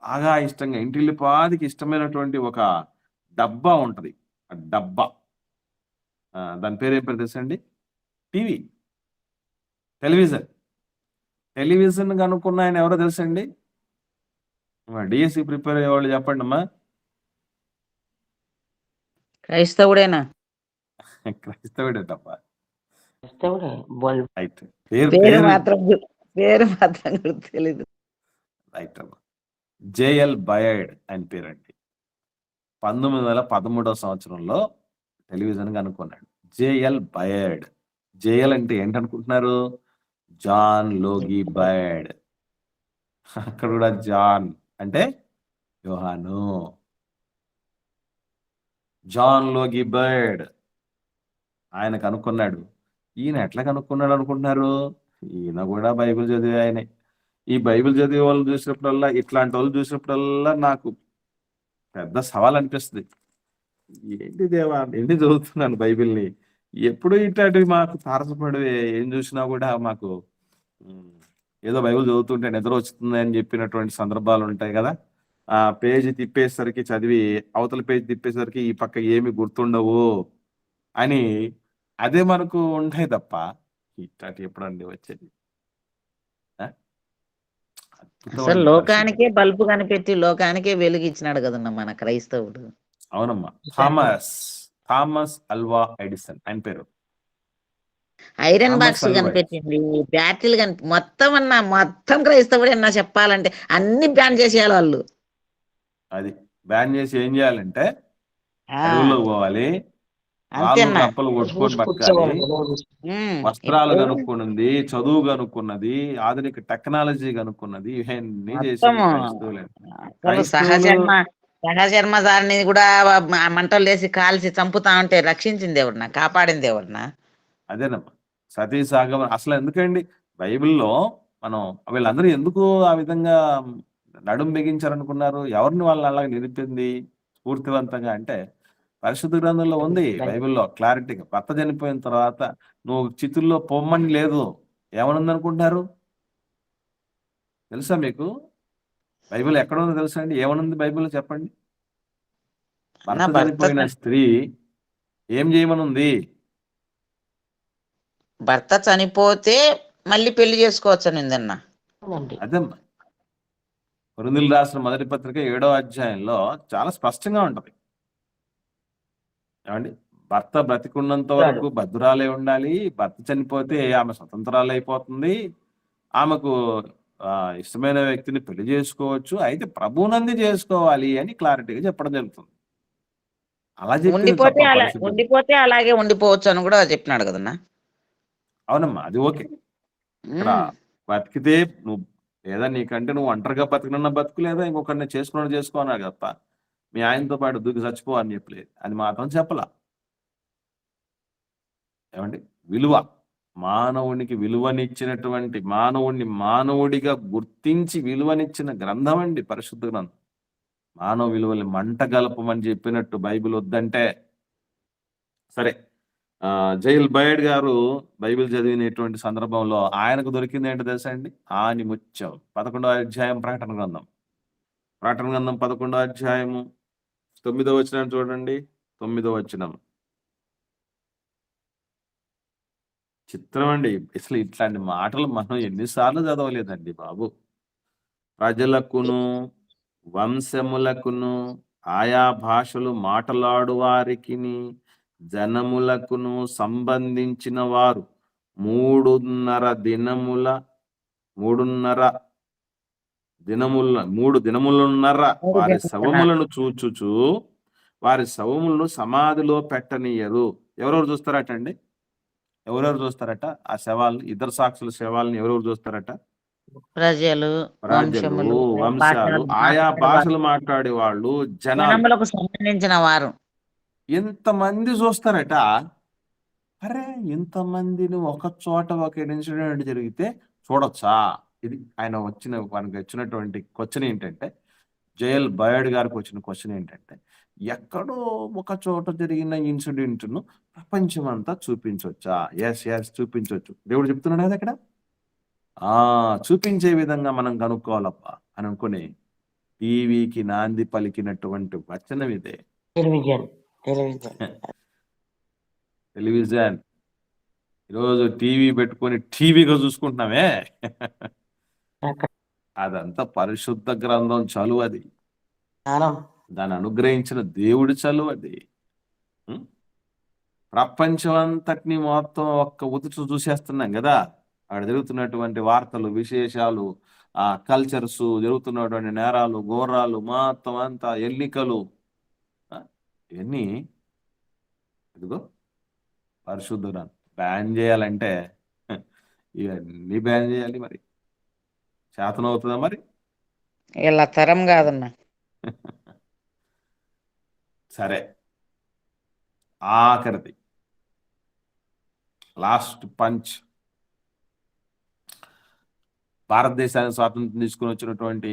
Speaker 1: బాగా ఇష్టంగా, ఇంటిల్లిపాదికి ఇష్టమైనటువంటి ఒక డబ్బా ఉంటది. ఆ డబ్బా, దాని పేరు ఏం పేరు తెలుసా అండి? TV, television. టెలివిజన్ కనుక్కున్న ఆయన ఎవరో తెలుసండి? డిఎస్సి ప్రిపేర్ అయ్యే వాళ్ళు చెప్పండి అమ్మా.
Speaker 2: క్రైస్తవుడేనా?
Speaker 1: క్రైస్తవుడే తప్ప.
Speaker 4: క్రైస్తవుడే. బోల్
Speaker 1: రైట్. పేరు
Speaker 2: పేరు
Speaker 1: పేరు
Speaker 2: మాత్రం గుర్తు తెలీదు.
Speaker 1: రైట్ అమ్మా. జేఎల్ బయర్డ్ ఆయన పేరండి. 1913వ సంవత్సరంలో టెలివిజన్ కనుక్కున్నాడు. JL Baird. జేఎల్ అంటే ఏంటనుకుంటున్నారు? John లోగి Baird. అక్కడ కూడా జాన్ అంటే యోహాను. జాన్ లోగి బయర్డ్ ఆయన కనుక్కున్నాడు. ఈయన ఎట్లా కనుక్కున్నాడు అనుకుంటున్నారు? ఈయన కూడా బైబిల్ చదివే ఆయనే. ఈ బైబిల్ చదివే వాళ్ళు చూసినప్పుడల్లా, ఇట్లాంటి వాళ్ళు చూసినప్పుడల్లా నాకు పెద్ద సవాల్ అనిపిస్తుంది. ఏంటి దేవా, ఎన్ని చదువుతున్నాను బైబిల్ని, ఎప్పుడు ఇట్లాంటివి మాకు తారసపడివే. ఏం చూసినా కూడా మాకు ఏదో బైబిల్ చదువుతుంటే నిద్ర వస్తుంది అని చెప్పినటువంటి సందర్భాలు ఉంటాయి కదా. ఆ పేజీ తిప్పేసరికి చదివి అవతల పేజీ తిప్పేసరికి ఈ పక్క ఏమి గుర్తుండవు అని అదే మనకు ఉంటాయి తప్ప ఇట్లాంటి ఎప్పుడండి వచ్చేది?
Speaker 2: అసలు లోకానికే బల్బు కనిపెట్టి లోకానికే వెలుగు ఇచ్చినాడు కదన్నా మన క్రైస్తవుడు.
Speaker 1: అవునమ్మా. థామస్ అల్వా ఎడిసన్ ఆయన పేరు.
Speaker 2: ఐరన్ బాక్స్ కనిపెట్టింది, బ్యాటరీలు మొత్తం క్రైస్తవుడే అన్నా చెప్పాలంటే. అన్ని బ్యాన్ చేసేయాలి వాళ్ళు.
Speaker 1: అది బ్యాన్ చేసి ఏం చేయాలంటే అడవుల్లో పోవాలి, రాళ్ళు రప్పలు కొట్టుకొని బతకాలి, వస్త్రాలు కనుక్కున్నది, చదువు కనుక్కున్నది, ఆధునిక టెక్నాలజీ కనుక్కున్నది, ఇవన్నీ చేసి
Speaker 2: సహజన్మ దారిని కూడా మంటలు వేసి కాల్చి చంపుతా ఉంటే రక్షించింది ఎవరన్నా? కాపాడింది ఎవరన్నా?
Speaker 1: అదేనమ్మా సతీ సాగమం. అసలు ఎందుకండి బైబిల్లో మనం వీళ్ళందరూ ఎందుకు ఆ విధంగా నడుం బిగించారనుకున్నారు? ఎవరిని వాళ్ళని అలాగే నిలిపింది స్ఫూర్తివంతంగా అంటే పరిశుద్ధ గ్రంథంలో ఉంది. బైబిల్లో క్లారిటీగా భర్త చనిపోయిన తర్వాత నువ్వు చితుల్లో పొమ్మని లేదు. ఏమనుంది అనుకుంటున్నారు? తెలుసా మీకు? బైబిల్ ఎక్కడ ఉందో తెలుసా అండి? ఏమనుంది బైబిల్లో చెప్పండి. భర్త చనిపోయిన స్త్రీ ఏం చేయమనుంది?
Speaker 2: భర్త చనిపోతే మళ్ళీ పెళ్లి చేసుకోవచ్చు అనిందన్న.
Speaker 1: అదమ్మా కొరింథీయులకు రాసిన మొదటి పత్రిక 7వ అధ్యాయంలో చాలా స్పష్టంగా ఉంటది. ఏమండి? భర్త బ్రతికున్నంత వరకు భద్రాలే ఉండాలి. భర్త చనిపోతే ఆమె స్వతంత్రాలు అయిపోతుంది. ఆమెకు ఇష్టమైన వ్యక్తిని పెళ్లి చేసుకోవచ్చు, అయితే ప్రభువునంది చేసుకోవాలి అని క్లారిటీగా చెప్పడం జరుగుతుంది. అలా
Speaker 2: ఉండిపోతే అలాగే ఉండిపోవచ్చు అని కూడా చెప్పినాడు కదన్నా.
Speaker 1: అవునమ్మా, అది ఓకే. ఇక్కడ బతికితే నువ్వు లేదా నీకంటే నువ్వు ఒంటరిగా బతికినన్న బతుకు, లేదా ఇంకొకరిని చేసుకో అన్నాడు తప్ప మీ ఆయనతో పాటు దూకి చచ్చిపో అని చెప్పలేదు. అది మాత్రం చెప్పలా. ఏమండి? విలువ, మానవునికి విలువనిచ్చినటువంటి, మానవుడిగా గుర్తించి విలువనిచ్చిన గ్రంథం అండి పరిశుద్ధ గ్రంథం. మానవ విలువల్ని మంట గలపమని చెప్పినట్టు బైబిల్ వద్దంటే సరే. జైల్ బయర్డ్ గారు బైబిల్ చదివినటువంటి సందర్భంలో ఆయనకు దొరికింది ఏంటో తెలుసా అండి? ఆని ముత్యం. 11వ అధ్యాయం ప్రకటన గ్రంథం 11వ అధ్యాయము 9వ వచనం చూడండి. 9వ వచనం చిత్రం అండి. అసలు ఇట్లాంటి మాటలు మనం ఎన్నిసార్లు చదవలేదండి బాబు. ప్రజలకును వంశములకును ఆయా భాషలు మాట్లాడు వారికి జనములకును సంబంధించిన వారు 3 దినములున్నర వారి శవములను చూచుచు వారి శవములను సమాధిలో పెట్టనీయరు. ఎవరెవరు చూస్తారట అండి? ఎవరెవరు చూస్తారట ఆ శవాలు? ఇద్దరు సాక్షుల శవాలను ఎవరెవరు చూస్తారట?
Speaker 2: ప్రజలు,
Speaker 1: వంశాలు, ఆయా భాషలు మాట్లాడే వాళ్ళు, జనాలకు
Speaker 2: సంబంధించిన వారు
Speaker 1: ఎంతమంది చూస్తారట. అరే, ఇంతమందిని ఒక చోట ఒక ఇన్సిడెంట్ జరిగితే చూడొచ్చా? ఇది మనకు వచ్చినటువంటి క్వశ్చన్ ఏంటంటే, జేఎల్ బయర్డ్ గారికి వచ్చిన క్వశ్చన్ ఏంటంటే, ఎక్కడో ఒక చోట జరిగిన ఇన్సిడెంట్ను ప్రపంచం అంతా చూపించవచ్చా? ఎస్ చూపించవచ్చు. దేవుడు చెప్తున్నాడు కదా అక్కడ. చూపించే విధంగా మనం కనుక్కోవాలప్ప అని అనుకుని టీవీకి నాంది పలికినటువంటి వచనం ఇదే. టెలివిజన్ ఈరోజు టీవీ పెట్టుకొని టీవీగా చూసుకుంటున్నామే. అదంతా పరిశుద్ధ గ్రంథం చలువు అది.
Speaker 4: జ్ఞానం.
Speaker 1: దాన్ని అనుగ్రహించిన దేవుడి చలువు అది. ఉం? ప్రపంచం అంతటిని మొత్తం ఒక్క ఉతుచు చూసేస్తున్నాం కదా. అక్కడ జరుగుతున్నటువంటి వార్తలు, విశేషాలు, కల్చర్స్, జరుగుతున్నటువంటి నేరాలు, ఘోరాలు, మొత్తం అంతా ఎన్నికలు, ఆ, ఇవన్నీ ఇదిగో పరిశుద్ధ గ్రంథం. బ్యాన్ చేయాలంటే ఇవన్నీ బ్యాన్ చేయాలి. మరి చేతనవుతుందా మరి?
Speaker 2: ఇలా తరం కాదన్నా.
Speaker 1: సరే, ఆఖరిది లాస్ట్ పంచ్. భారతదేశానికి స్వాతంత్రం తీసుకుని వచ్చినటువంటి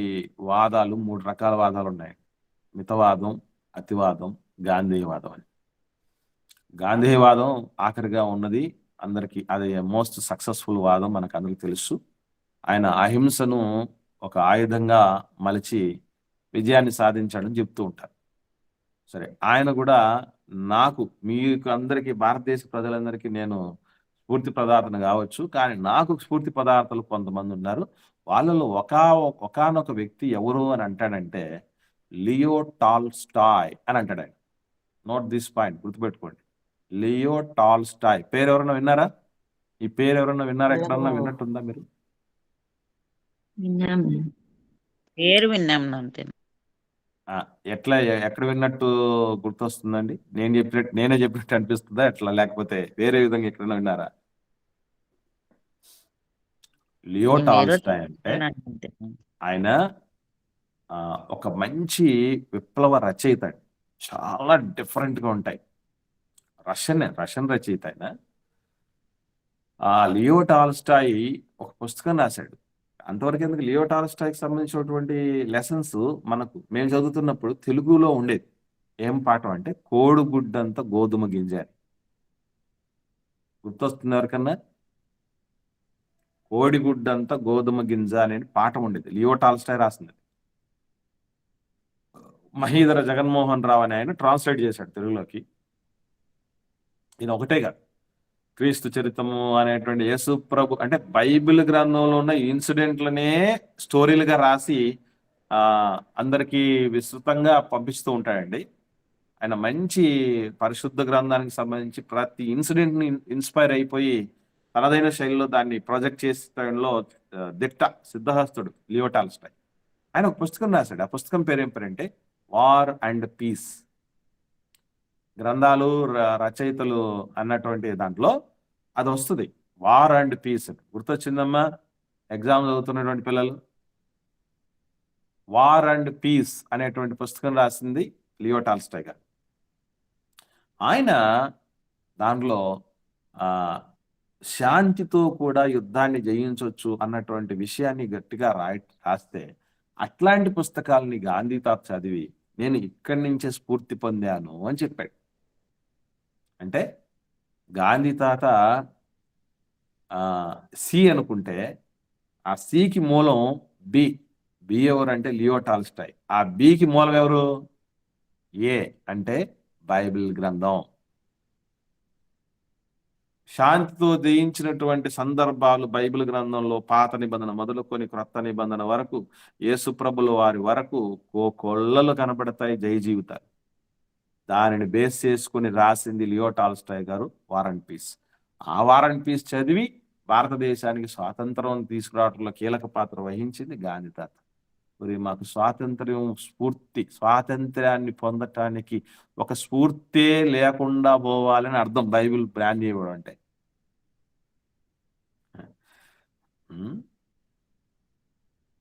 Speaker 1: వాదాలు 3 రకాల వాదాలు ఉన్నాయి. మితవాదం, అతివాదం, గాంధీవాదం అని. గాంధీవాదం ఆఖరిగా ఉన్నది అందరికి. అది మోస్ట్ సక్సెస్ఫుల్ వాదం, మనకు అందరికి తెలుసు. ఆయన అహింసను ఒక ఆయుధంగా మలిచి విజయాన్ని సాధించాడని చెప్తూ ఉంటారు. సరే, ఆయన కూడా మీకు అందరికీ, భారతదేశ ప్రజలందరికీ నేను స్ఫూర్తి పదార్థను కావచ్చు, కానీ నాకు స్ఫూర్తి పదార్థాలు కొంతమంది ఉన్నారు. వాళ్ళలో ఒకానొక వ్యక్తి ఎవరు అని అంటాడంటే లియో టాల్స్టాయ్ అని అంటాడు ఆయన. నోట్ దిస్ పాయింట్, గుర్తుపెట్టుకోండి. లియో టాల్స్టాయ్ పేరు ఎవరన్నా విన్నారా? ఈ పేరు ఎవరన్నా విన్నారా? ఎక్కడన్నా విన్నట్టుందా మీరు?
Speaker 2: పేరు విన్నాం అంతే.
Speaker 1: ఎక్కడ విన్నట్టు గుర్తొస్తుందండి? నేనే చెప్పినట్టు అనిపిస్తుందా ఎట్లా, లేకపోతే వేరే విధంగా ఎక్కడైనా విన్నారా? లియో టాల్స్టాయ్ అంటే ఆయన ఒక మంచి విప్లవ రచయిత. చాలా డిఫరెంట్ గా ఉంటాయి. రష్యన్ రచయిత ఆయన. లియో టాల్స్టాయ్ ఒక పుస్తకం రాశాడు. అంతవరకు ఎందుకు, లియో టాల్స్టాయ్కి సంబంధించినటువంటి లెసన్స్ మేము చదువుతున్నప్పుడు తెలుగులో ఉండేది. ఏం పాఠం అంటే కోడిగుడ్డంత గోధుమ గింజ అని. గుర్తొస్తుంది ఎవరికన్నా? కోడిగుడ్డంత గోధుమ గింజ అనే పాఠం ఉండేది. లియో టాల్స్టాయ్ రాసింది. మహీధర జగన్మోహన్ రావు అని ఆయన ట్రాన్స్లేట్ చేశాడు తెలుగులోకి. ఈయన ఒకటే కాదు, క్రీస్తు చరిత్రము అనేటువంటి యేసు ప్రభు అంటే బైబిల్ గ్రంథంలో ఉన్న ఇన్సిడెంట్లనే స్టోరీలుగా రాసి అందరికీ విస్తృతంగా పంపిస్తూ ఉంటాడండి. ఆయన మంచి పరిశుద్ధ గ్రంథానికి సంబంధించి ప్రతి ఇన్సిడెంట్ని ఇన్స్పైర్ అయిపోయి తనదైన శైలిలో దాన్ని ప్రొజెక్ట్ చేసడంలో సిద్ధహస్తుడు లియో టాల్స్టాయ్. ఆయన ఒక పుస్తకం రాశాడు. ఆ పుస్తకం పేరు ఏం పేరంటే వార్ అండ్ పీస్. గ్రంథాలు, రచయితలు అన్నటువంటి దాంట్లో అది వస్తుంది, వార్ అండ్ పీస్. గుర్తొచ్చిందమ్మా ఎగ్జామ్ చదువుతున్నటువంటి పిల్లలు? వార్ అండ్ పీస్ అనేటువంటి పుస్తకం రాసింది లియో టాల్స్టాయ్ గారు. ఆయన దాంట్లో శాంతితో కూడా యుద్ధాన్ని జయించవచ్చు అన్నటువంటి విషయాన్ని గట్టిగా రాస్తే, అట్లాంటి పుస్తకాలని గాంధీ తాత చదివి నేను ఇక్కడి నుంచే స్ఫూర్తి పొందాను అని చెప్పాడు. అంటే గాంధీ తాత సి అనుకుంటే ఆ సికి మూలం బి. బి ఎవరంటే లియో టాల్స్టాయ్. ఆ బికి మూలం ఎవరు? ఏ అంటే బైబిల్ గ్రంథం. శాంతితో జయించినటువంటి సందర్భాలు బైబిల్ గ్రంథంలో పాత నిబంధన మొదలుకొని క్రొత్త నిబంధన వరకు, యేసు ప్రభుల వారి వరకు కోకొల్లలు కనబడతాయి జయ జీవితాలు. దానిని బేస్ చేసుకుని రాసింది లియో టాల్స్టాయ్ గారు వార్ అండ్ పీస్. ఆ వార్ అండ్ పీస్ చదివి భారతదేశానికి స్వాతంత్రం తీసుకురావడంలో కీలక పాత్ర వహించింది గాంధీ తాత. మరి మాకు స్వాతంత్ర్యాన్ని పొందటానికి ఒక స్ఫూర్తే లేకుండా పోవాలని అర్థం బైబిల్ బ్రాండ్ చేయడం అంటే.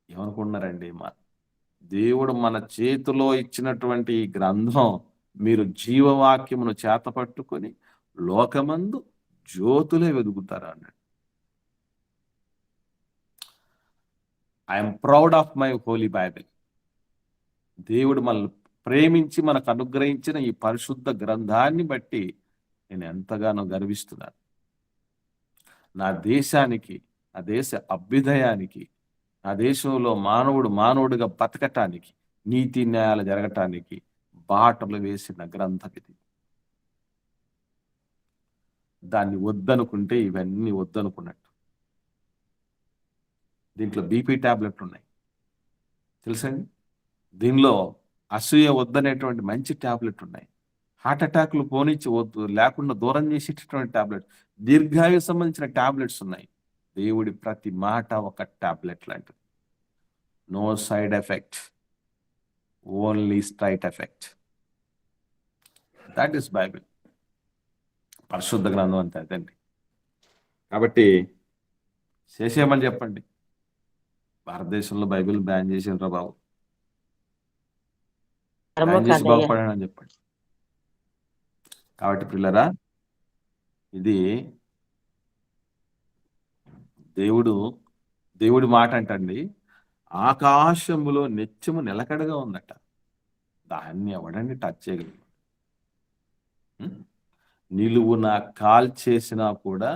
Speaker 1: ఏమనుకుంటున్నారండి? దేవుడు మన చేతిలో ఇచ్చినటువంటి ఈ గ్రంథం మీరు జీవవాక్యమును చేతపట్టుకొని లోకమందు జ్యోతులే వెదుగుతారా అన్నాడు. I'm proud of my Holi Bible. దేవుడు మనల్ని ప్రేమించి మనకు అనుగ్రహించిన ఈ పరిశుద్ధ గ్రంథాన్ని బట్టి నేను ఎంతగానో గర్విస్తున్నాను. నా దేశానికి, నా దేశ అభ్యుదయానికి, నా దేశంలో మానవుడుగా బతకటానికి, నీతి న్యాయాలు జరగటానికి బాటలు వేసిన గ్రంథం ఇది. దాన్ని వద్దనుకుంటే ఇవన్నీ వద్దనుకున్నట్టు. దీంట్లో బీపీ టాబ్లెట్లు ఉన్నాయి, తెలుసండి? దీనిలో అసూయ వద్దనేటువంటి మంచి టాబ్లెట్ ఉన్నాయి. హార్ట్ అటాక్లు పోనిచ్చి వద్దు లేకుండా దూరం చేసేటటువంటి టాబ్లెట్, దీర్ఘాయువు సంబంధించిన టాబ్లెట్స్ ఉన్నాయి. దేవుడి ప్రతి మాట ఒక టాబ్లెట్ లాంటిది. No side effect, only straight effect. That is Bible, పరిశుద్ధ గ్రంథం అంతే అదండి. కాబట్టి చేసేయమని చెప్పండి. భారతదేశంలో బైబిల్ బ్యాన్ చేసిండ్రా బాబు, బ్యాన్ చేసి
Speaker 4: కర్మకాండయ్య.
Speaker 1: బాగుపడానని చెప్పండి. కాబట్టి పిల్లరా, ఇది దేవుడి మాట అంటండి. ఆకాశములో నిత్యము నిలకడగా ఉందట, దాన్ని ఎవడండి టచ్ చేయగలరు? నిలువున కాల్చేసినా కూడా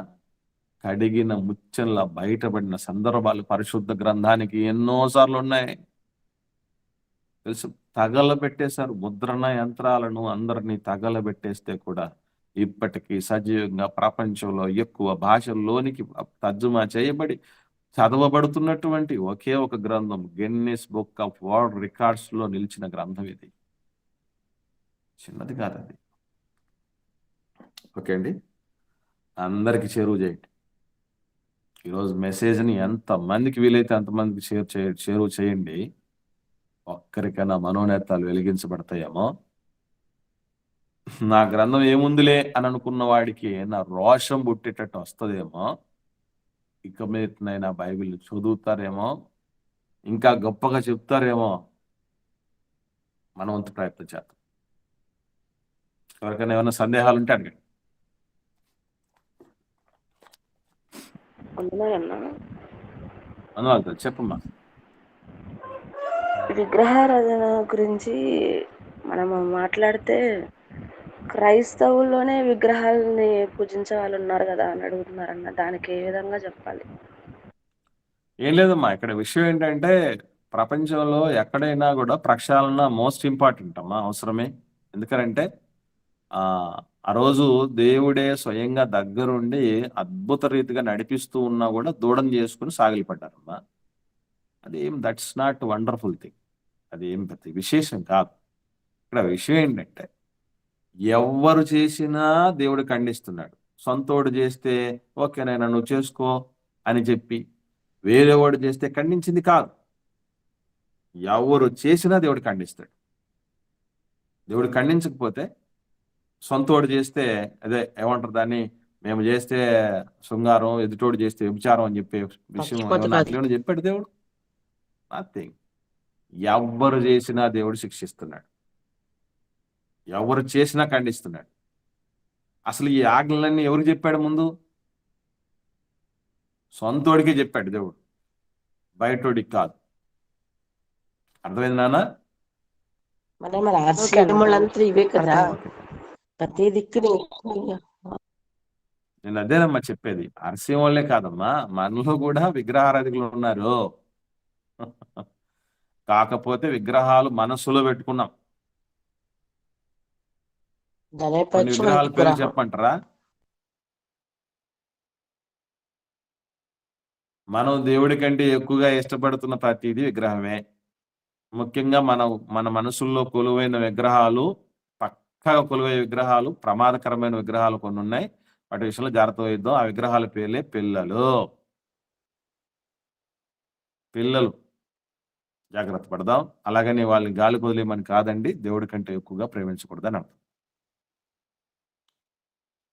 Speaker 1: కడిగిన ముత్యంలా బయటపడిన సందర్భాలు పరిశుద్ధ గ్రంథానికి ఎన్నోసార్లు ఉన్నాయి. తెలుసు, తగలబెట్టేశారు ముద్రణ యంత్రాలను, అందరినీ తగలబెట్టేస్తే కూడా ఇప్పటికీ సజీవంగా ప్రపంచంలో ఎక్కువ భాషల్లోనికి తర్జుమా చేయబడి చదవబడుతున్నటువంటి ఒకే ఒక గ్రంథం, Guinness book of world records లో నిలిచిన గ్రంథం ఇది. చిన్నది కాదు అది. ఓకే అండి, అందరికి చేరువ చేయండి. ఈరోజు మెసేజ్ని ఎంతమందికి వీలైతే అంతమందికి చేరువ చేయండి. ఒక్కరికైనా మనోనేతాలు వెలిగించబడతాయేమో. నా గ్రంథం ఏముందిలే అని అనుకున్న వాడికి నా రోషం పుట్టేటట్టు వస్తుందేమో. ఇక మీదనైనా బైబిల్ చదువుతారేమో, ఇంకా గొప్పగా చెప్తారేమో. మనం వంతు ప్రయత్నం చేద్దాం. ఎవరికైనా ఏమైనా సందేహాలు ఉంటే అడగండి. అనువాద చెప్పమ్మా.
Speaker 3: విగ్రహారాధన గురించి మనము మాట్లాడితే క్రైస్తవుల్లోనే విగ్రహాలని పూజించే వాళ్ళు ఉన్నారు కదా అని అడుగుతున్నారన్న, దానికి ఏ విధంగా చెప్పాలి?
Speaker 1: ఏం లేదమ్మా, ఇక్కడ విషయం ఏంటంటే ప్రపంచంలో ఎక్కడైనా కూడా ప్రక్షాళన మోస్ట్ ఇంపార్టెంట్ అమ్మా, అవసరమే. ఎందుకంటే ఆ రోజు దేవుడే స్వయంగా దగ్గరుండి అద్భుత రీతిగా నడిపిస్తూ ఉన్నా కూడా దూడం చేసుకుని సాగిలిపడ్డారమ్మా. అదేం దట్స్ నాట్ వండర్ఫుల్ థింగ్, అది ఏం ప్రతి విశేషం కాదు. ఇక్కడ విషయం ఏంటంటే ఎవరు చేసినా దేవుడు ఖండిస్తున్నాడు. సొంతోడు చేస్తే ఓకేనైనా నువ్వు చేసుకో అని చెప్పి వేరేవాడు చేస్తే ఖండించింది కాదు. ఎవరు చేసినా దేవుడు ఖండిస్తాడు. దేవుడు ఖండించకపోతే సొంతోడు చేస్తే అదే ఏమంటారు దాన్ని, మేము చేస్తే శృంగారం, ఎదుటోడు చేస్తే వ్యభిచారం అని చెప్పే విషయం ఏమన్నా చెప్పాడు దేవుడు? నథింగ్. ఎవరు చేసినా దేవుడు శిక్షిస్తున్నాడు, ఎవరు చేసినా ఖండిస్తున్నాడు. అసలు ఈ ఆజ్ఞలన్నీ ఎవరికి చెప్పాడు? ముందు సొంతోడికే చెప్పాడు దేవుడు, బయటోడికి కాదు. అర్థమైంది నాన్న?
Speaker 4: మరి ఆశ్రయములంతా ఇవే కదా, ప్రతి దిక్కుని.
Speaker 1: నేను అదేనమ్మా చెప్పేది. అరసీం వాళ్ళే కాదమ్మా, మనలో కూడా విగ్రహారాధికులు ఉన్నారు. కాకపోతే విగ్రహాలు మనసులో పెట్టుకున్నాం. కొన్ని విగ్రహాల పేరు చెప్పంటారా? మనం దేవుడి కంటే ఎక్కువగా ఇష్టపడుతున్న ప్రతిదీ విగ్రహమే. ముఖ్యంగా మన మనసుల్లో కొలువైన విగ్రహాలు, పక్కగా కొలువైన విగ్రహాలు, ప్రమాదకరమైన విగ్రహాలు కొన్ని ఉన్నాయి. వాటి విషయంలో జాగ్రత్త వహిద్దాం. ఆ విగ్రహాల పేర్లే పిల్లలు. జాగ్రత్త పడదాం. అలాగని వాళ్ళని గాలి కొదిలేమని కాదండి, దేవుడి కంటే ఎక్కువగా ప్రేమించకూడదని అర్థం.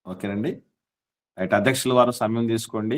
Speaker 1: ఓకేనండి, రైట్. అధ్యక్షుల వారు సమయం తీసుకోండి.